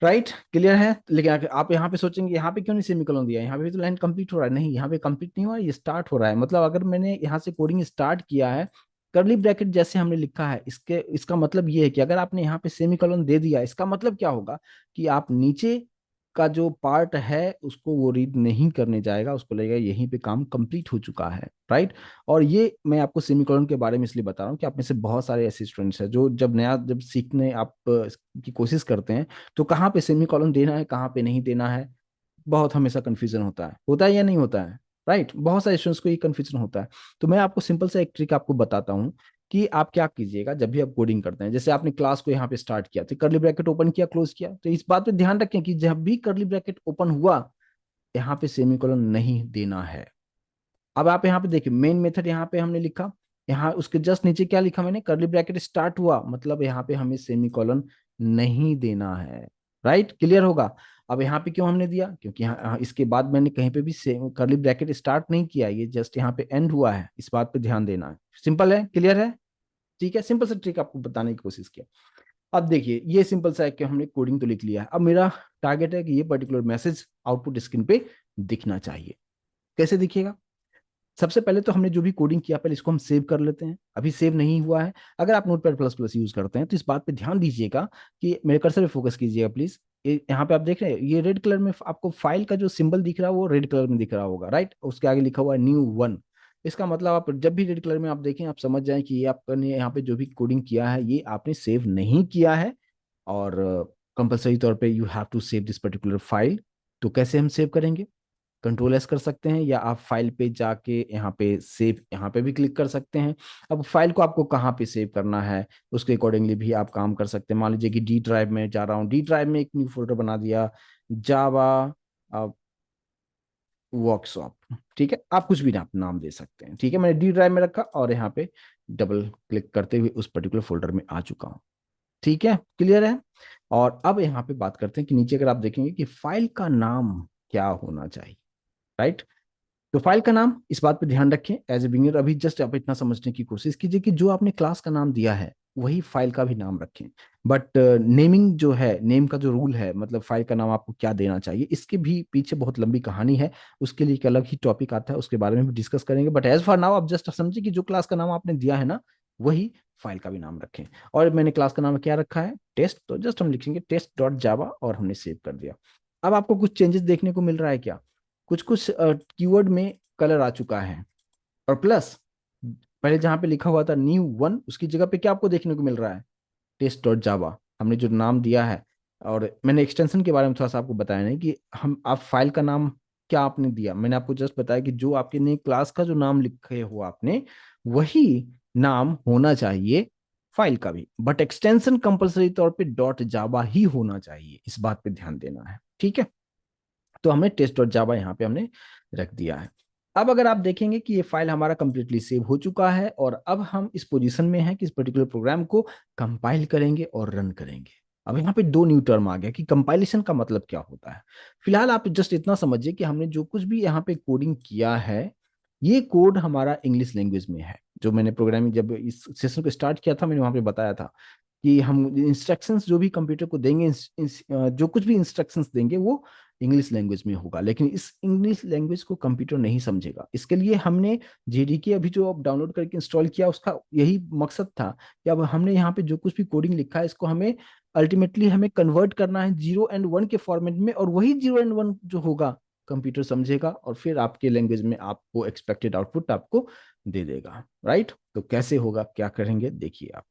राइट, क्लियर है। लेकिन आप यहाँ पे सोचेंगे यहाँ पे क्यों नहीं सेमीकोलन दिया, यहाँ पे भी तो लाइन कंप्लीट हो रहा है, नहीं यहाँ पे कंप्लीट नहीं हो रहा है, ये स्टार्ट हो रहा है। मतलब अगर मैंने यहाँ से कोडिंग स्टार्ट किया है, कर्ली ब्रैकेट जैसे हमने लिखा है, इसके इसका मतलब ये है कि अगर आपने यहाँ पे सेमीकोलन दे दिया, इसका मतलब क्या होगा कि आप नीचे का जो पार्ट है उसको वो रीड नहीं करने जाएगा, उसको लगेगा यहीं पे काम कंप्लीट हो चुका है, राइट। और ये मैं आपको सेमीकोलन के बारे में इसलिए बता रहा हूँ कि आप में से बहुत सारे ऐसे स्टूडेंट्स हैं जो जब सीखने आप की कोशिश करते हैं, तो कहाँ पे सेमी कॉलन देना है कहाँ पे नहीं देना है, बहुत हमेशा कंफ्यूजन होता है या नहीं होता है, राइट। बहुत सारे स्टूडेंट्स को ये कंफ्यूजन होता है। तो मैं आपको सिंपल सा एक ट्रिक आपको बताता हूँ कि आप क्या कीजिएगा जब भी आप कोडिंग करते हैं। जैसे आपने क्लास को यहाँ पे स्टार्ट किया तो कर्ली ब्रैकेट ओपन किया क्लोज किया, तो इस बात पे ध्यान रखें कि जब भी कर्ली ब्रैकेट ओपन हुआ, यहाँ पे सेमी कॉलन नहीं देना है। अब आप यहाँ पे देखिए मेन मेथड यहाँ पे हमने लिखा, यहाँ उसके जस्ट नीचे क्या लिखा मैंने, कर्ली ब्रैकेट स्टार्ट हुआ, मतलब यहाँ पे हमें सेमी कॉलन नहीं देना है, राइट, क्लियर होगा। अब यहाँ पे क्यों हमने दिया, क्योंकि यहाँ इसके बाद मैंने कहीं पे भी कर्ली ब्रैकेट स्टार्ट नहीं किया, ये जस्ट यहाँ पे एंड हुआ है, इस बात पे ध्यान देना है। सिंपल है, क्लियर है, ठीक है। सिंपल सा ट्रिक आपको बताने की कोशिश किया। अब देखिए ये सिंपल सा है कि हमने कोडिंग तो लिख लिया है, अब मेरा टारगेट है कि ये पर्टिकुलर मैसेज आउटपुट स्क्रीन पे दिखना चाहिए। कैसे दिखेगा, सबसे पहले तो हमने जो भी कोडिंग किया पहले इसको हम सेव कर लेते हैं, अभी सेव नहीं हुआ है। अगर आप नोटपैड प्लस प्लस यूज करते हैं तो इस बात पे ध्यान दीजिएगा कि मेरे कर्सर पे फोकस कीजिएगा प्लीज। यहाँ पे आप देख रहे हैं ये रेड कलर में आपको फाइल का जो सिंबल दिख रहा है वो रेड कलर में दिख रहा होगा, राइट। उसके आगे लिखा हुआ है न्यू वन। इसका मतलब आप जब भी रेड कलर में आप देखें आप समझ जाएं कि ये आपने यहाँ पे जो भी कोडिंग किया है ये आपने सेव नहीं किया है, और कंपलसरी तौर पे you have to save this particular file. तो कैसे हम सेव करेंगे, कंट्रोल एस कर सकते हैं, या आप फाइल पे जाके यहाँ पे सेव यहाँ पे भी क्लिक कर सकते हैं। अब फाइल को आपको कहाँ पे सेव करना है उसके अकॉर्डिंगली भी आप काम कर सकते हैं। मान लीजिए कि डी ड्राइव में जा रहा हूँ, डी ड्राइव में एक न्यू फोल्डर बना दिया, जावा वर्कशॉप, ठीक है, आप कुछ भी नाम दे सकते हैं, ठीक है। मैंने डी ड्राइव में रखा और यहाँ पे डबल क्लिक करते हुए उस पर्टिकुलर फोल्डर में आ चुका हूँ, ठीक है, क्लियर है। और अब यहाँ पे बात करते हैं कि नीचे अगर आप देखेंगे कि फाइल का नाम क्या होना चाहिए, राइट। तो फाइल का नाम, इस बात पे ध्यान रखें एज ए बिगिनर, अभी जस्ट आप इतना समझने की कोशिश कीजिए कि जो आपने क्लास का नाम दिया है वही फाइल का भी नाम रखें। बट नेमिंग जो है, नेम का जो रूल है, मतलब फाइल का नाम आपको क्या देना चाहिए, इसके भी पीछे बहुत लंबी कहानी है। उसके लिए एक अलग ही टॉपिक आता है, उसके बारे में भी डिस्कस करेंगे। बट एज फॉर नाउ आप जस्ट समझिए कि जो क्लास का नाम आपने दिया है ना वही फाइल का भी नाम रखें। और मैंने क्लास का नाम क्या रखा है, टेस्ट, तो जस्ट हम लिखेंगे टेस्ट डॉट जावा और हमने सेव कर दिया। अब आपको कुछ चेंजेस देखने को मिल रहा है क्या, कुछ कुछ कीवर्ड में कलर आ चुका है, और प्लस पहले जहां पे लिखा हुआ था new1 उसकी जगह पे क्या आपको देखने को मिल रहा है, test.java, हमने जो नाम दिया है। और मैंने एक्सटेंशन के बारे में थोड़ा सा आपको बताया नहीं कि हम आप फाइल का नाम क्या आपने दिया, मैंने आपको जस्ट बताया कि जो आपके नई क्लास का जो नाम लिखे हो आपने, वही नाम होना चाहिए फाइल का भी, बट एक्सटेंशन कंपलसरी तौर पे डॉट जावा ही होना चाहिए, इस बात पे ध्यान देना है, ठीक है। तो हमने टेस्ट डॉट जावा यहाँ पे हमने रख दिया है। अब अगर आप देखेंगे कि ये फाइल हमारा कंप्लीटली सेव हो चुका है, और अब हम इस पोजीशन में हैं कि इस पर्टिकुलर प्रोग्राम को कंपाइल करेंगे और रन करेंगे। अब यहाँ पे दो न्यू टर्म आ गया कि कंपाइलेशन का मतलब क्या होता है। फिलहाल आप जस्ट इतना समझिए कि हमने जो कुछ भी यहाँ पे कोडिंग किया है, ये कोड हमारा इंग्लिश लैंग्वेज में है। जो मैंने प्रोग्रामिंग जब इस सेशन को स्टार्ट किया था, मैंने वहां पे बताया था कि हम इंस्ट्रक्शंस जो भी कंप्यूटर को देंगे, जो कुछ भी इंस्ट्रक्शंस देंगे वो इंग्लिश लैंग्वेज में होगा, लेकिन इस इंग्लिश लैंग्वेज को कंप्यूटर नहीं समझेगा। इसके लिए हमने जेडीके अभी जो अब डाउनलोड करके इंस्टॉल किया, उसका यही मकसद था कि अब हमने यहाँ पे जो कुछ भी कोडिंग लिखा है, इसको हमें अल्टीमेटली हमें कन्वर्ट करना है 0 और 1 के फॉर्मेट में, और वही 0 और 1 जो होगा कंप्यूटर समझेगा, और फिर आपके लैंग्वेज में आपको एक्सपेक्टेड आउटपुट आपको दे देगा, राइट। तो कैसे होगा, क्या करेंगे, देखिए आप।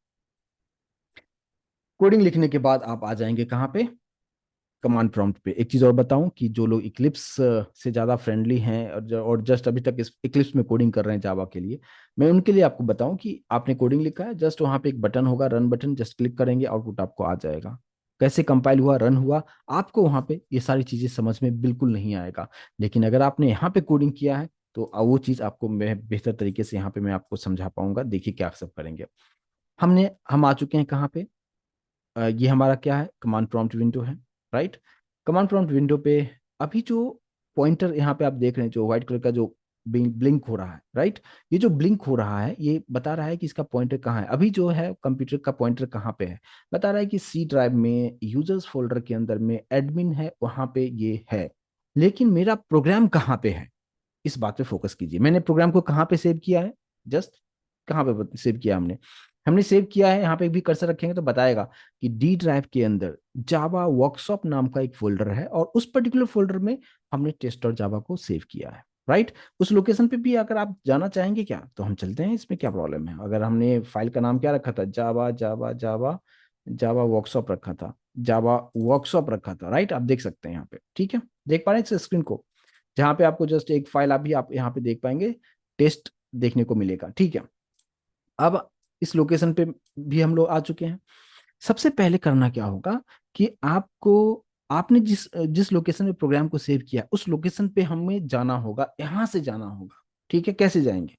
कोडिंग लिखने के बाद आप आ जाएंगे कहाँ पे, कमांड प्रॉम्प्ट पे। एक चीज और बताऊं कि जो लोग इक्लिप्स से ज्यादा फ्रेंडली हैं, और जस्ट अभी तक इस इक्लिप्स में कोडिंग कर रहे हैं जावा के लिए, मैं उनके लिए आपको बताऊं कि आपने कोडिंग लिखा है, जस्ट वहां पे एक बटन होगा, रन बटन, जस्ट क्लिक करेंगे, आउटपुट आपको आ जाएगा। कैसे कंपाइल हुआ, रन हुआ, आपको वहां पे ये सारी चीजें समझ में बिल्कुल नहीं आएगा। लेकिन अगर आपने यहाँ पे कोडिंग किया है, तो वो चीज आपको मैं बेहतर तरीके से यहाँ पे मैं आपको समझा पाऊंगा। देखिए क्या सब करेंगे। हम आ चुके हैं कहाँ पे, ये हमारा क्या है, कमांड प्रॉम्प्ट विंडो है, राइट। कमांड प्रॉम्प्ट विंडो पे अभी जो पॉइंटर यहाँ पे आप देख रहे हैं, जो व्हाइट कलर का जो ब्लिंक हो रहा है, राइट। ये जो ब्लिंक हो रहा है, ये बता रहा है कि इसका पॉइंटर कहाँ है। अभी जो है कंप्यूटर का पॉइंटर कहाँ पे है, बता रहा है कि सी ड्राइव में यूजर्स फोल्डर के अंदर में एडमिन है, वहां पे ये है। लेकिन मेरा प्रोग्राम कहाँ पे है, इस बात पे फोकस कीजिए। मैंने प्रोग्राम को कहाँ पे सेव किया है, जस्ट कहाँ पे सेव किया हमने, हमने सेव किया है यहाँ पे भी कर्सर रखेंगे तो बताएगा कि डी ड्राइव के अंदर जावा वर्कशॉप नाम का एक फोल्डर है, और उस पर्टिकुलर फोल्डर में हमने टेस्ट और जावा को सेव किया है, राइट। उस लोकेशन पे भी अगर आप जाना चाहेंगे क्या, तो हम चलते हैं, इसमें क्या प्रॉब्लम है। अगर हमने फाइल का नाम क्या रखा था, जावा जावा जावा जावा वर्कशॉप रखा था, जावा वर्कशॉप रखा था, राइट। आप देख सकते हैं यहाँ पे, ठीक है, देख पा रहे हैं स्क्रीन को, जहां पे आपको जस्ट एक फाइल अभी आप यहाँ पे देख पाएंगे, टेस्ट देखने को मिलेगा, ठीक है। अब इस लोकेशन पे भी हम लोग आ चुके हैं। सबसे पहले करना क्या होगा कि आपको, आपने जिस जिस लोकेशन में प्रोग्राम को सेव किया, उस लोकेशन पे हमें जाना होगा, यहां से जाना होगा, ठीक है। कैसे जाएंगे,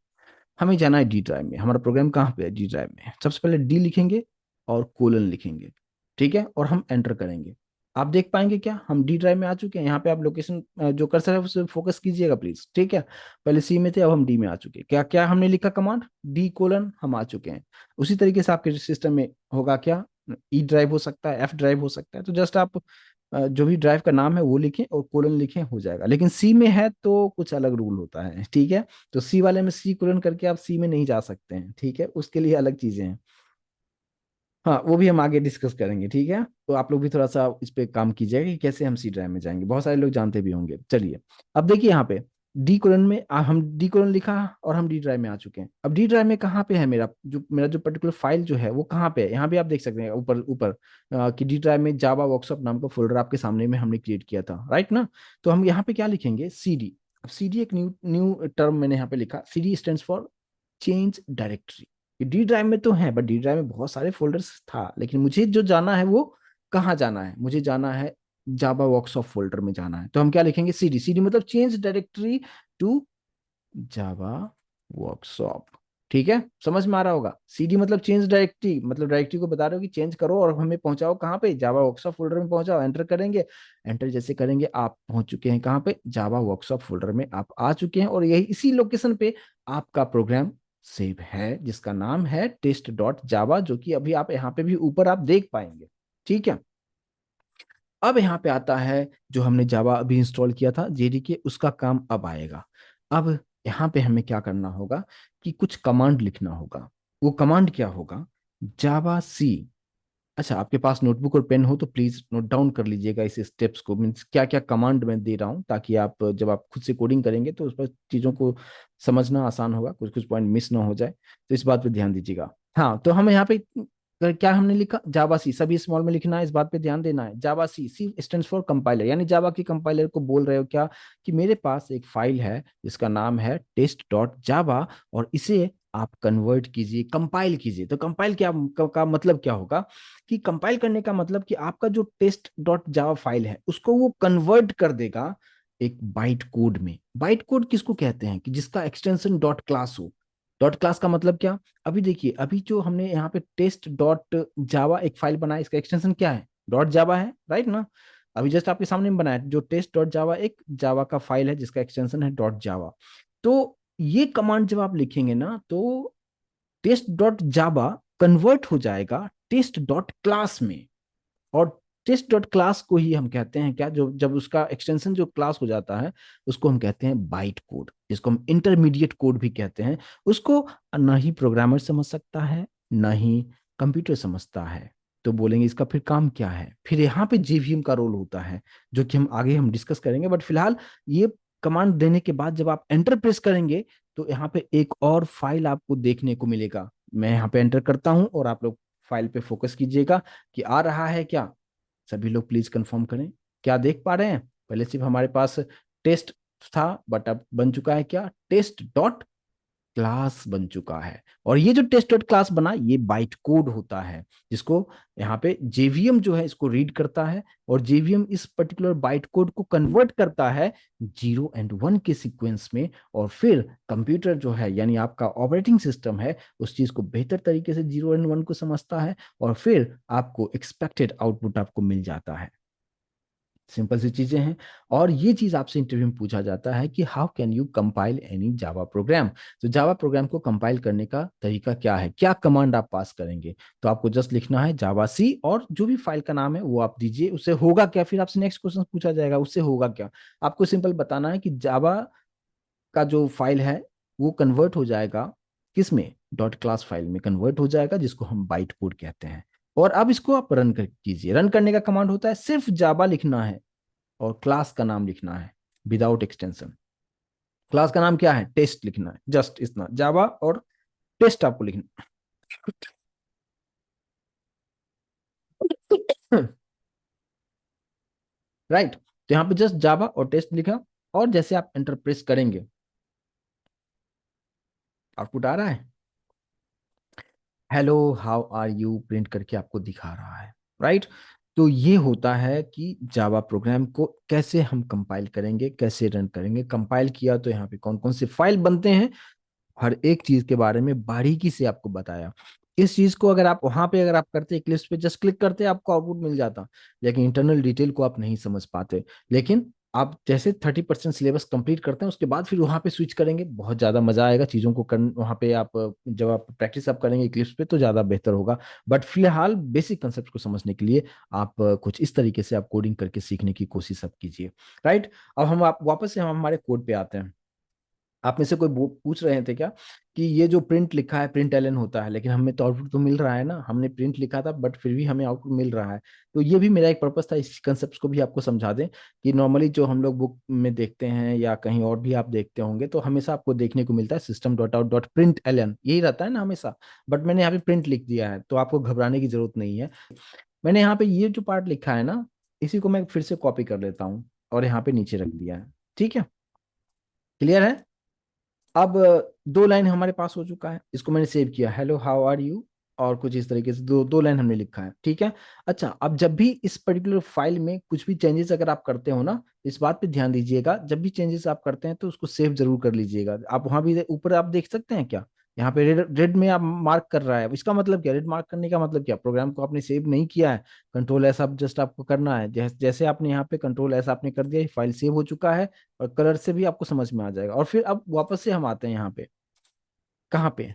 हमें जाना है डी ड्राइव में। हमारा प्रोग्राम कहाँ पे है, डी ड्राइव में। सबसे पहले डी लिखेंगे और कोलन लिखेंगे, ठीक है, और हम एंटर करेंगे। आप देख पाएंगे क्या, हम डी ड्राइव में आ चुके हैं। यहाँ पे आप लोकेशन जो कर्सर है उसे फोकस कीजिएगा प्लीज, ठीक है। पहले सी में थे, अब हम डी में आ चुके हैं। क्या क्या हमने लिखा कमांड, डी कोलन, हम आ चुके हैं। उसी तरीके से आपके सिस्टम में होगा क्या, ई ड्राइव हो सकता है, एफ ड्राइव हो सकता है, तो जस्ट आप जो भी ड्राइव का नाम है वो लिखें और कोलन लिखें, हो जाएगा। लेकिन सी में है तो कुछ अलग रूल होता है, ठीक है। तो सी वाले में सी कोलन करके आप सी में नहीं जा सकते हैं, ठीक है, उसके लिए अलग चीजें हैं। हाँ, वो भी हम आगे डिस्कस करेंगे, ठीक है। तो आप लोग भी थोड़ा सा इस पे काम कीजिएगा कि कैसे हम सी ड्राइव में जाएंगे, बहुत सारे लोग जानते भी होंगे। चलिए, अब देखिए यहाँ पे डी कोलन में हम डी कोलन लिखा और हम डी ड्राइव में आ चुके हैं। अब डी ड्राइव में कहाँ पे है मेरा जो पर्टिकुलर फाइल जो है वो कहाँ पे है, यहाँ भी आप देख सकते हैं ऊपर ऊपर कि डी ड्राइव में जावा वर्कशॉप नाम का फोल्डर आपके सामने में हमने क्रिएट किया था, राइट ना। तो हम यहाँ पे क्या लिखेंगे, सी डी। अब सी डी एक न्यू न्यू टर्म मैंने यहाँ पे लिखा, C D stand for change directory. D drive में तो है, बट डी ड्राइव में बहुत सारे फोल्डर्स था, लेकिन मुझे जो जाना है वो कहाँ जाना है, मुझे जाना है जावा वर्कशॉप फोल्डर में जाना है। तो हम क्या लिखेंगे, सीडी। सीडी मतलब change directory to Java workshop, ठीक है, समझ में आ रहा होगा। सीडी मतलब चेंज डायरेक्टरी, मतलब डायरेक्टरी को बता रहे हो कि चेंज करो और हमें पहुंचाओ कहाँ पे, जावा वर्कशॉप फोल्डर में पहुंचाओ। एंटर करेंगे, एंटर जैसे करेंगे आप पहुंच चुके हैं कहाँ पे, जावा वर्कशॉप फोल्डर में आप आ चुके हैं, और यही इसी लोकेशन पे आपका प्रोग्राम सेव है, जिसका नाम है टेस्ट डॉट जावा, जो कि अभी आप यहाँ पे भी ऊपर आप देख पाएंगे, ठीक है। अब यहाँ पे आता है जो हमने जावा अभी इंस्टॉल किया था जेडीके, उसका काम अब आएगा। अब यहाँ पे हमें क्या करना होगा कि कुछ कमांड लिखना होगा। वो कमांड क्या होगा, जावा सी अच्छा, आपके पास नोटबुक और पेन हो तो प्लीज नोट डाउन कर लीजिएगा इस स्टेप्स को, मीन्स क्या क्या कमांड मैं दे रहा हूँ, ताकि आप जब आप खुद से कोडिंग करेंगे तो उस पर चीज़ों को समझना आसान होगा, कुछ कुछ पॉइंट मिस ना हो जाए। तो इस बात पे ध्यान दीजिएगा। हाँ, तो हम यहाँ पे क्या हमने लिखा, जावा सी, सभी स्मॉल में लिखना है, इस बात पे ध्यान देना है। जावा सी, सी स्टैंड्स फॉर कंपाइलर, यानी जावा की कंपाइलर को बोल रहे हो क्या, कि मेरे पास एक फाइल है जिसका नाम है टेस्ट डॉट जावा, और इसे आप कन्वर्ट कीजिए, कंपाइल कीजिए। तो कंपाइल क्या का मतलब क्या होगा, कि कंपाइल करने का मतलब कि आपका जो टेस्ट डॉट जावा फाइल है उसको वो कन्वर्ट कर देगा एक बाइट कोड में। बाइट कोड किसको कहते हैं, कि जिसका एक्सटेंशन डॉट क्लास हो। डॉट क्लास का मतलब क्या, अभी देखिए, अभी जो हमने यहाँ पे टेस्ट डॉट जावा एक फाइल बनाया, इसका एक्सटेंशन क्या है, डॉट जावा है, राइट ना। अभी जस्ट आपके सामने में बनाया जो टेस्ट डॉट जावा, एक जावा का फाइल है जिसका एक्सटेंशन है डॉट जावा। तो ये कमांड जब आप लिखेंगे ना, तो टेस्ट डॉट जावा कन्वर्ट हो जाएगा टेस्ट डॉट क्लास में। और टेस्ट डॉट क्लास को ही हम कहते हैं क्या, जो जब उसका एक्सटेंशन जो क्लास हो जाता है उसको हम कहते हैं बाइट कोड, जिसको हम इंटरमीडिएट कोड भी कहते हैं। उसको ना ही प्रोग्रामर समझ सकता है, ना ही कंप्यूटर समझता है। तो बोलेंगे इसका फिर काम क्या है, फिर यहाँ पे जेवीएम का रोल होता है, जो कि हम आगे हम डिस्कस करेंगे। बट फिलहाल ये कमांड देने के बाद जब आप एंटर प्रेस करेंगे तो यहाँ पे एक और फाइल आपको देखने को मिलेगा। मैं यहाँ पे एंटर करता हूँ और आप लोग फाइल पे फोकस कीजिएगा कि आ रहा है क्या। सभी लोग प्लीज कंफर्म करें, क्या देख पा रहे हैं। पहले सिर्फ हमारे पास टेस्ट था, बट अब बन चुका है क्या, टेस्ट डॉट क्लास बन चुका है। और ये जो टेस्ट डॉट क्लास बना, ये बाइट कोड होता है, जिसको यहाँ पे जेवीएम जो है इसको रीड करता है, और जेवीएम इस पर्टिकुलर बाइट कोड को कन्वर्ट करता है 0 और 1 के सीक्वेंस में। और फिर कंप्यूटर जो है, यानी आपका ऑपरेटिंग सिस्टम है, उस चीज को बेहतर तरीके से 0 और 1 को समझता है, और फिर आपको एक्सपेक्टेड आउटपुट आपको मिल जाता है। सिंपल सी चीजें हैं। और ये चीज आपसे इंटरव्यू में पूछा जाता है कि how can you compile any Java program. तो जावा प्रोग्राम को कंपाइल करने का तरीका क्या है, क्या कमांड आप पास करेंगे। तो आपको जस्ट लिखना है जावा सी, और जो भी फाइल का नाम है वो आप दीजिए, उससे होगा क्या, फिर आपसे नेक्स्ट क्वेश्चन पूछा जाएगा उससे होगा क्या। आपको सिंपल बताना है कि जावा का जो फाइल है वो कन्वर्ट हो जाएगा किस में, डॉट क्लास फाइल में कन्वर्ट हो जाएगा, जिसको हम बाइट कोड कहते हैं। और अब इसको आप रन कर कीजिए। रन करने का कमांड होता है सिर्फ जावा लिखना है और क्लास का नाम लिखना है विदाउट एक्सटेंशन। क्लास का नाम क्या है, टेस्ट लिखना है, जस्ट इतना, जावा और टेस्ट आपको लिखना है। राइट, तो यहाँ पे जस्ट जावा और टेस्ट लिखा, और जैसे आप एंटर प्रेस करेंगे आउटपुट आ रहा है, hello how are you print करके आपको दिखा रहा है। राइट, तो ये होता है कि जावा प्रोग्राम को कैसे हम कंपाइल करेंगे, कैसे रन करेंगे। कंपाइल किया तो यहाँ पे कौन कौन से फाइल बनते हैं, हर एक चीज के बारे में बारीकी से आपको बताया। इस चीज को अगर आप वहां पे अगर आप करते इक्लिप्स पे जस्ट क्लिक करते आपको आउटपुट मिल जाता, लेकिन इंटरनल डिटेल को आप नहीं समझ पाते। लेकिन आप जैसे 30% सिलेबस कंप्लीट करते हैं उसके बाद फिर वहां पे स्विच करेंगे, बहुत ज्यादा मजा आएगा चीजों को कर वहां पे आप जब आप प्रैक्टिस आप करेंगे इक्लिप्स पे तो ज्यादा बेहतर होगा। बट फिलहाल बेसिक कंसेप्ट को समझने के लिए आप कुछ इस तरीके से आप कोडिंग करके सीखने की कोशिश आप कीजिए। राइट, अब हम आप वापस से हम हमारे कोड पे आते हैं। आप में से कोई पूछ रहे थे क्या, कि ये जो प्रिंट लिखा है प्रिंट एलन होता है, लेकिन हमें तो आउटपुट तो मिल रहा है ना, हमने प्रिंट लिखा था बट फिर भी हमें आउटपुट मिल रहा है। तो ये भी मेरा एक पर्पस था इस कंसेप्ट को भी आपको समझा दें, कि नॉर्मली जो हम लोग बुक में देखते हैं या कहीं और भी आप देखते होंगे तो हमेशा आपको देखने को मिलता है system dot out dot println, यही रहता है ना हमेशा। बट मैंने यहाँ पे प्रिंट लिख दिया है तो आपको घबराने की जरूरत नहीं है। मैंने यहाँ पे ये जो पार्ट लिखा है ना, इसी को मैं फिर से कॉपी कर लेता हूँ और यहाँ पे नीचे रख दिया है। ठीक है, क्लियर है। अब दो लाइन हमारे पास हो चुका है, इसको मैंने सेव किया, हेलो हाउ आर यू, और कुछ इस तरीके से दो दो लाइन हमने लिखा है। ठीक है। अच्छा, अब जब भी इस पर्टिकुलर फाइल में कुछ भी चेंजेस अगर आप करते हो ना, इस बात पे ध्यान दीजिएगा, जब भी चेंजेस आप करते हैं तो उसको सेव जरूर कर लीजिएगा। आप वहां भी ऊपर आप देख सकते हैं क्या, यहाँ पे रेड रेड में आप मार्क कर रहा है, इसका मतलब क्या, रेड मार्क करने का मतलब क्या, प्रोग्राम को आपने सेव नहीं किया है। कंट्रोल ऐसा जस्ट आपको करना है, जैसे आपने यहाँ पे कंट्रोल ऐसा आपने कर दिया, फाइल सेव हो चुका है, और कलर से भी आपको समझ में आ जाएगा। और फिर अब वापस से हम आते हैं यहाँ पे, कहाँ पे,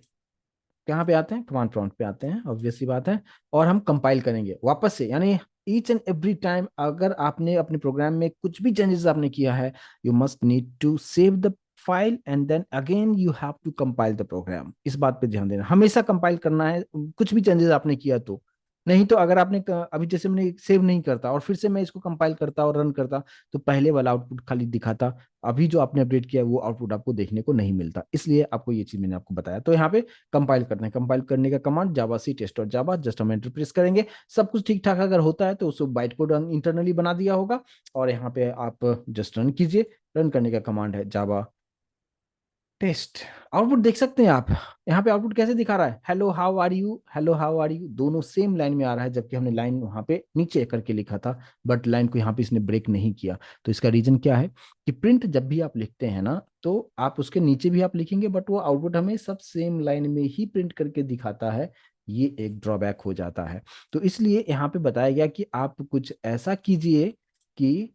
कहाँ पे आते हैं, कमांड प्रॉम्प्ट पे आते हैं, ऑब्वियस सी बात है। और हम कंपाइल करेंगे वापस से, यानी ईच एंड एवरी टाइम अगर आपने अपने प्रोग्राम में कुछ भी चेंजेस आपने किया है, you must need to save the file and then again you have to compile the program. इस बात पे ध्यान देना, हमेशा कंपाइल करना है कुछ भी चेंजेस आपने किया तो। नहीं तो अगर आपने अभी जैसे मैंने सेव नहीं करता और फिर से मैं इसको कंपाइल करता और रन करता, तो पहले वाला आउटपुट खाली दिखाता। अभी जो आपने अपडेट किया वो आउटपुट आपको देखने को नहीं मिलता, इसलिए आपको ये चीज मैंने आपको बताया। तो यहाँ पे कंपाइल करना है, कंपाइल करने का कमांड जावा सी टेस्ट और जावा, जस्ट हम एंटर प्रेस करेंगे। सब कुछ ठीक ठाक अगर होता है तो उसको बाइट कोड इंटरनली बना दिया होगा, और यहाँ पे आप जस्ट रन कीजिए। रन करने का कमांड है जावा टेस्ट। आउटपुट देख सकते हैं आप, यहाँ पे आउटपुट कैसे दिखा रहा है, hello how are you, hello how are you, दोनों सेम लाइन में आ रहा है, जबकि हमने लाइन वहां पे नीचे करके लिखा था, बट लाइन को यहाँ पे इसने ब्रेक नहीं किया। तो इसका रीजन क्या है कि प्रिंट जब भी आप लिखते हैं ना, तो आप उसके नीचे भी आप लिखेंगे, बट वो आउटपुट हमें सब सेम लाइन में ही प्रिंट करके दिखाता है। ये एक ड्रॉबैक हो जाता है। तो इसलिए यहाँ पे बताया गया कि आप कुछ ऐसा कीजिए कि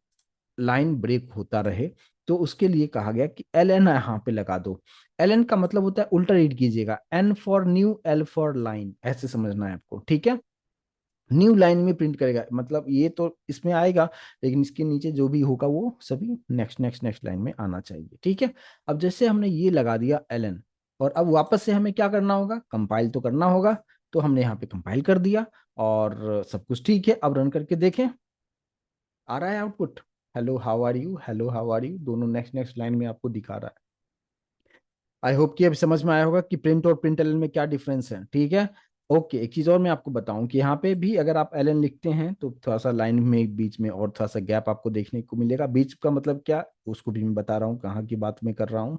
लाइन ब्रेक होता रहे। तो उसके लिए कहा गया कि एल एन यहाँ पे लगा दो। एल एन का मतलब होता है, उल्टा रीड कीजिएगा, N for new, L for line, ऐसे समझना है आपको, ठीक है। न्यू लाइन में प्रिंट करेगा, मतलब ये तो इसमें आएगा, लेकिन इसके नीचे जो भी होगा वो सभी नेक्स्ट नेक्स्ट नेक्स्ट लाइन में आना चाहिए, ठीक है। अब जैसे हमने ये लगा दिया एल एन, और अब वापस से हमें क्या करना होगा, कंपाइल तो करना होगा। तो हमने यहाँ पे कंपाइल कर दिया और सब कुछ ठीक है। अब रन करके देखें, आ रहा है output, hello how are you, hello how are you, दोनों नेक्स्ट नेक्स्ट लाइन में आपको दिखा रहा है। आई होप कि अब समझ में आया होगा कि प्रिंट और प्रिंट एलएन में क्या डिफरेंस है, ठीक है। ओके, एक चीज और मैं आपको बताऊं कि यहाँ पे भी अगर आप एलएन लिखते हैं तो थोड़ा सा लाइन में बीच में और थोड़ा सा गैप आपको देखने को मिलेगा। बीच का मतलब क्या, उसको भी मैं बता रहा हूँ, कहाँ की बात मैं कर रहा हूँ।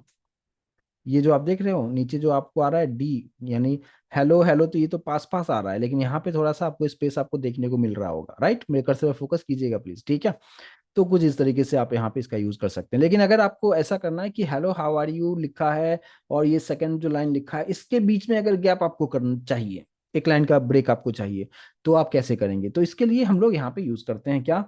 ये जो आप देख रहे हो नीचे जो आपको आ रहा है डी, यानी हेलो हेलो, तो ये तो पास पास आ रहा है, लेकिन यहाँ पे थोड़ा सा आपको स्पेस आपको देखने को मिल रहा होगा, राइट। मेरे कर्सर पे फोकस कीजिएगा प्लीज, ठीक है। तो कुछ इस तरीके से आप यहाँ पे इसका यूज कर सकते हैं। लेकिन अगर आपको ऐसा करना है कि हेलो हाउ आर यू लिखा है और ये सेकंड जो लाइन लिखा है, इसके बीच में अगर गैप आपको करना चाहिए, एक लाइन का ब्रेक आपको चाहिए, तो आप कैसे करेंगे। तो इसके लिए हम लोग यहाँ पे यूज करते हैं क्या,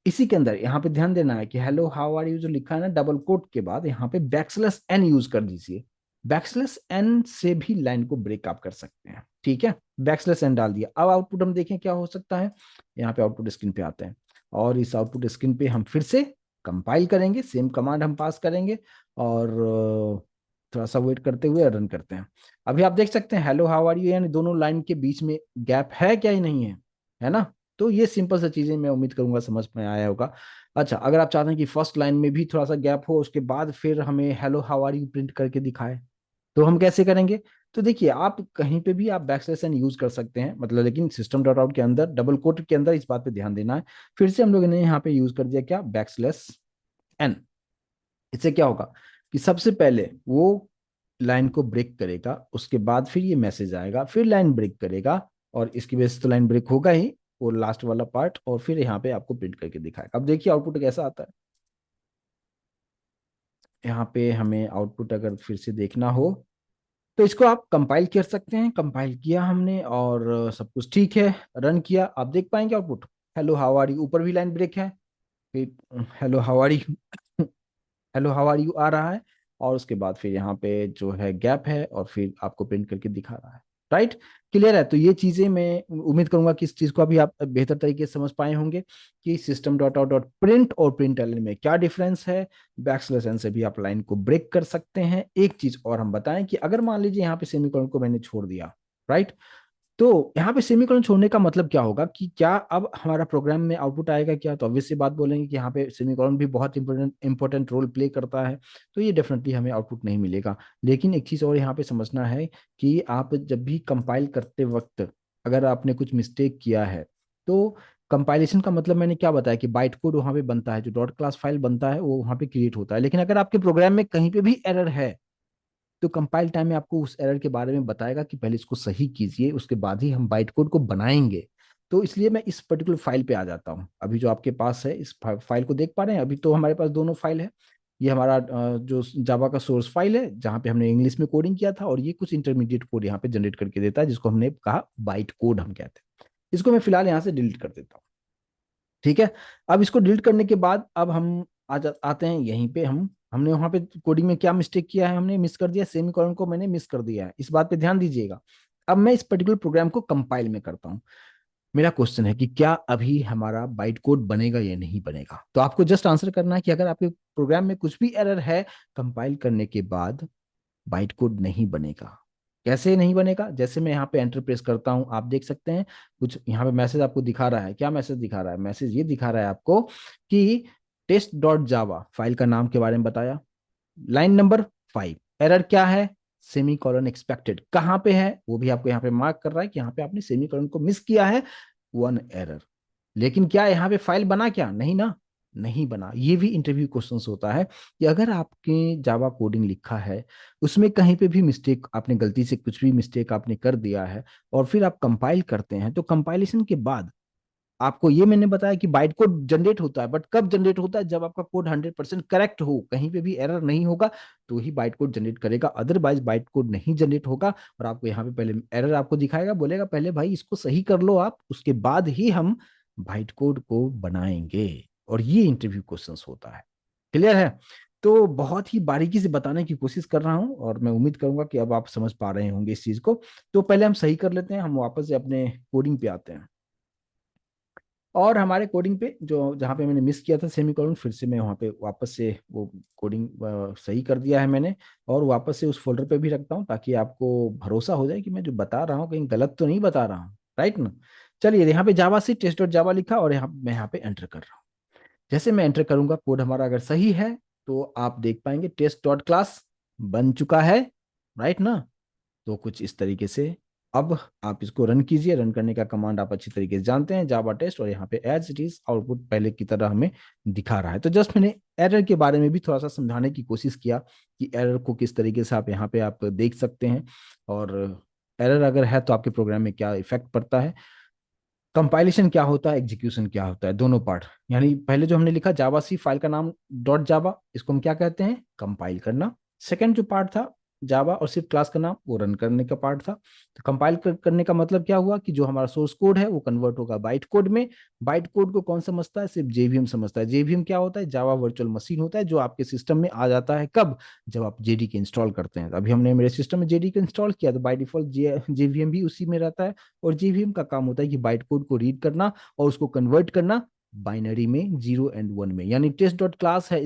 इसी के अंदर यहाँ पे ध्यान देना है कि हेलो हाउ आर यू जो लिखा है ना, डबल कोट के बाद यहाँ पे बैकस्लैश एन यूज कर दीजिए। बैकस्लैश एन से भी लाइन को ब्रेक आप कर सकते हैं, ठीक है। बैकस्लैश एन डाल दिया। अब आउटपुट हम देखें क्या हो सकता है। यहाँ पे आउटपुट स्क्रीन पे आते हैं, और इस आउटपुट स्क्रीन पे हम फिर से कंपाइल करेंगे, सेम कमांड हम पास करेंगे, और थोड़ा सा वेट करते हुए रन करते हैं। अभी आप देख सकते हैं हेलो हाउ आर यू, यानी दोनों लाइन के बीच में गैप है क्या, ही नहीं है, है ना। तो ये सिंपल सा चीजें मैं उम्मीद करूंगा समझ में आया होगा। अच्छा, अगर आप चाहते हैं कि फर्स्ट लाइन में भी थोड़ा सा गैप हो, उसके बाद फिर हमें hello how are you print करके दिखाए, तो हम कैसे करेंगे। तो देखिए, आप कहीं पे भी आप बैकस्लैश एन यूज कर सकते हैं, मतलब लेकिन सिस्टम डॉट आउट के अंदर डबल कोट के अंदर इस बात पे ध्यान देना है। फिर से हम लोगों ने यहाँ पे यूज कर दिया क्या, बैकस्लैश एन। इससे क्या होगा कि सबसे पहले वो लाइन को ब्रेक करेगा, उसके बाद फिर ये मैसेज आएगा, फिर लाइन ब्रेक करेगा, और इसकी वजह से तो लाइन ब्रेक होगा ही, वो लास्ट वाला पार्ट, और फिर यहाँ पे आपको प्रिंट करके दिखाएगा। अब देखिए आउटपुट कैसा आता है। यहाँ पे हमें आउटपुट अगर फिर से देखना हो, तो इसको आप कंपाइल कर सकते हैं। कंपाइल किया हमने और सब कुछ ठीक है, रन किया, आप देख पाएंगे output, hello how are you, ऊपर भी लाइन ब्रेक है, फिर hello how are you, hello how are you आ रहा है, और उसके बाद फिर यहाँ पे जो है गैप है, और फिर आपको प्रिंट करके दिखा रहा है, राइट। क्लियर है। तो ये चीजें मैं उम्मीद करूंगा कि इस चीज को अभी आप बेहतर तरीके से समझ पाए होंगे कि system dot out dot print और प्रिंट एलन में क्या डिफरेंस है। बैकस्लैश एन से भी आप लाइन को ब्रेक कर सकते हैं। एक चीज और हम बताएं कि अगर मान लीजिए यहाँ पे सेमीकोलन को मैंने छोड़ दिया, राइट, तो यहाँ पे सेमीकोलन छोड़ने का मतलब क्या होगा कि क्या अब हमारा प्रोग्राम में आउटपुट आएगा क्या, तो ऑब्वियस सी बात बोलेंगे कि यहाँ पे सेमीकोलन भी बहुत इंपॉर्टेंट रोल प्ले करता है, तो ये डेफिनेटली हमें आउटपुट नहीं मिलेगा। लेकिन एक चीज और यहाँ पे समझना है कि आप जब भी कंपाइल करते वक्त अगर आपने कुछ मिस्टेक किया है, तो कंपाइलेशन का मतलब मैंने क्या बताया कि बाइट कोड वहां पे बनता है, जो डॉट क्लास फाइल बनता है वो वहां पे क्रिएट होता है। लेकिन अगर आपके प्रोग्राम में कहीं पे भी एरर है, तो कंपाइल टाइम में आपको उस एरर के बारे में बताएगा कि पहले इसको सही कीजिए, उसके बाद ही हम बाइट कोड को बनाएंगे। तो इसलिए मैं इस पर्टिकुलर फाइल पे आ जाता हूँ। अभी जो आपके पास है इस फाइल को देख पा रहे हैं, अभी तो हमारे पास दोनों फाइल है। ये हमारा जो जावा का सोर्स फाइल है, जहाँ पे हमने इंग्लिश में कोडिंग किया था, और ये कुछ इंटरमीडिएट कोड यहाँ पे जनरेट करके देता है, जिसको हमने कहा बाइट कोड हम कहते हैं। इसको मैं फिलहाल यहाँ से डिलीट कर देता हूँ, ठीक है। अब इसको डिलीट करने के बाद अब हम आते हैं यहीं पे, हमने वहां पे कोडिंग में क्या मिस्टेक किया है, हमने मिस कर दिया, सेमीकोलन को मैंने मिस कर दिया है, इस बात पे ध्यान दीजिएगा। अब मैं इस पर्टिकुलर प्रोग्राम को कंपाइल में करता हूँ। मेरा क्वेश्चन है कि क्या अभी हमारा बाइट कोड बनेगा या नहीं बनेगा। तो आपको जस्ट आंसर करना है कि अगर आपके प्रोग्राम में कुछ भी एरर है, कंपाइल करने के बाद बाइट कोड नहीं बनेगा। कैसे नहीं बनेगा? जैसे मैं यहाँ पे एंटर प्रेस करता हूँ, आप देख सकते हैं कुछ यहाँ पे मैसेज आपको दिखा रहा है। क्या मैसेज दिखा रहा है? मैसेज ये दिखा रहा है आपको कि टेस्ट डॉट जावा फाइल का नाम के बारे में बताया। लाइन नंबर 5, एरर क्या है? Semi colon expected. कहाँ पे है वो भी आपको यहाँ पे मार्क कर रहा है कि यहाँ पे आपने सेमी कॉलन को मिस किया है, 1 एरर। लेकिन क्या यहाँ पे फाइल बना? क्या नहीं ना, नहीं बना। ये भी इंटरव्यू क्वेश्चंस होता है कि अगर आपके जावा कोडिंग लिखा है, उसमें कहीं पे भी मिस्टेक, आपने गलती से कुछ भी मिस्टेक आपने कर दिया है, और फिर आप कंपाइल करते हैं, तो कंपाइलेशन के बाद आपको ये मैंने बताया कि बाइट कोड जनरेट होता है, बट कब जनरेट होता है? जब आपका कोड 100% करेक्ट हो, कहीं पे भी एरर नहीं होगा, तो ही बाइट कोड जनरेट करेगा, अदरवाइज बाइट कोड नहीं जनरेट होगा। और आपको यहाँ पे पहले एरर आपको दिखाएगा, बोलेगा पहले भाई इसको सही कर लो आप, उसके बाद ही हम बाइट कोड को बनाएंगे। और ये इंटरव्यू क्वेश्चंस होता है। क्लियर है? तो बहुत ही बारीकी से बताने की कोशिश कर रहा हूं, और मैं उम्मीद करूंगा कि अब आप समझ पा रहे होंगे इस चीज को। तो पहले हम सही कर लेते हैं, हम वापस से अपने कोडिंग पे आते हैं। और हमारे कोडिंग पे जो जहाँ पे मैंने मिस किया था सेमीकोलन, फिर से मैं वहाँ पे वापस से वो कोडिंग सही कर दिया है मैंने। और वापस से उस फोल्डर पे भी रखता हूँ, ताकि आपको भरोसा हो जाए कि मैं जो बता रहा हूँ कहीं गलत तो नहीं बता रहा हूँ। राइट ना? चलिए, यहाँ पे जावा सी टेस्ट डॉट जावा लिखा, और यहाँ मैं यहाँ पे एंटर कर रहा हूँ। जैसे मैं एंटर करूंगा, कोड हमारा अगर सही है, तो आप देख पाएंगे टेस्ट डॉट क्लास बन चुका है। राइट ना? तो कुछ इस तरीके से अब आप इसको रन कीजिए। रन करने का कमांड आप अच्छी तरीके से जानते हैं, जावा टेस्ट, और यहाँ पे एज इट इज आउटपुट पहले की तरह हमें दिखा रहा है। तो जस्ट मैंने एरर के बारे में भी थोड़ा सा समझाने की कोशिश किया कि एरर को किस तरीके से आप यहाँ पे आप देख सकते हैं, और एरर अगर है तो आपके प्रोग्राम में क्या इफेक्ट पड़ता है, कंपाइलेशन क्या होता है, एग्जीक्यूशन क्या होता है, दोनों पार्ट। यानी पहले जो हमने लिखा जावा सी फाइल का नाम डॉट जावा, इसको हम क्या कहते हैं? कंपाइल करना। सेकंड जो पार्ट था जावा और सिर्फ क्लास का नाम, वो रन करने का पार्ट था। तो कंपाइल करने का मतलब क्या हुआ कि जो हमारा सोर्स कोड है वो कन्वर्ट होगा बाइट कोड में। बाइट कोड को कौन समझता है? सिर्फ जेवीएम समझता है। जेवीएम क्या होता है? जावा वर्चुअल मशीन होता है, जो आपके सिस्टम में आ जाता है कब? जब आप जेडीके इंस्टॉल करते हैं। अभी हमने मेरे सिस्टम में जेडीके इंस्टॉल किया, तो बाई डिफॉल्ट जेवीएम भी उसी में रहता है। और जेवीएम का काम होता है कि बाइट कोड को रीड करना और उसको कन्वर्ट करना बाइनरी में, 0 और 1 में। यानी टेस्ट डॉट क्लास है,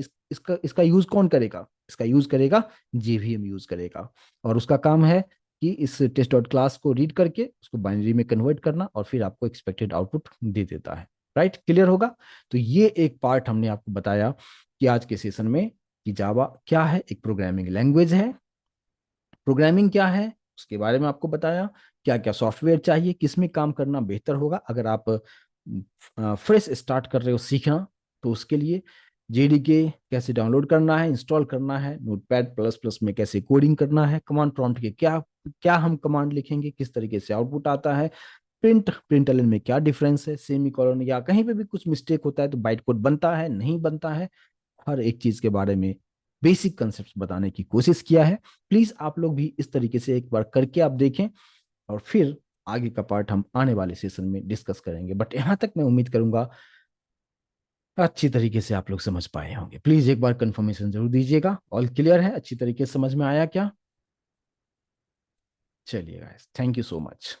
इसका यूज कौन करेगा? इसका यूज करेगा जेवीएम यूज करेगा। और उसका काम है कि इस टेस्ट डॉट क्लास को रीड करके उसको बाइनरी में कन्वर्ट करना, और फिर आपको एक्सपेक्टेड आउटपुट दे देता है। राइट? क्लियर होगा? तो ये एक पार्ट हमने आपको बताया कि आज के सेशन में, कि जावा क्या है, एक प्रोग्रामिंग लैंग्वेज है। प्रोग्रामिंग क्या है उसके बारे में आपको बताया। क्या क्या सॉफ्टवेयर चाहिए, किस में काम करना बेहतर होगा अगर आप फ्रेश स्टार्ट कर रहे हो सीखना, तो उसके लिए जेडीके कैसे डाउनलोड करना है, इंस्टॉल करना है, नोटपैड प्लस प्लस में कैसे कोडिंग करना है, कमांड प्रॉम्प्ट के क्या क्या हम कमांड लिखेंगे, किस तरीके से आउटपुट आता है, प्रिंटलन में क्या डिफरेंस है, सेमी कॉलन या कहीं पे भी कुछ मिस्टेक होता है तो बाइट कोड बनता है नहीं बनता है, हर एक चीज के बारे में बेसिक कंसेप्ट बताने की कोशिश किया है। प्लीज आप लोग भी इस तरीके से एक बार करके आप देखें, और फिर आगे का पार्ट हम आने वाले सेशन में डिस्कस करेंगे। बट यहाँ तक मैं उम्मीद करूंगा अच्छी तरीके से आप लोग समझ पाए होंगे। प्लीज एक बार कंफर्मेशन जरूर दीजिएगा, ऑल क्लियर है, अच्छी तरीके से समझ में आया क्या? चलिए guys, thank you so much.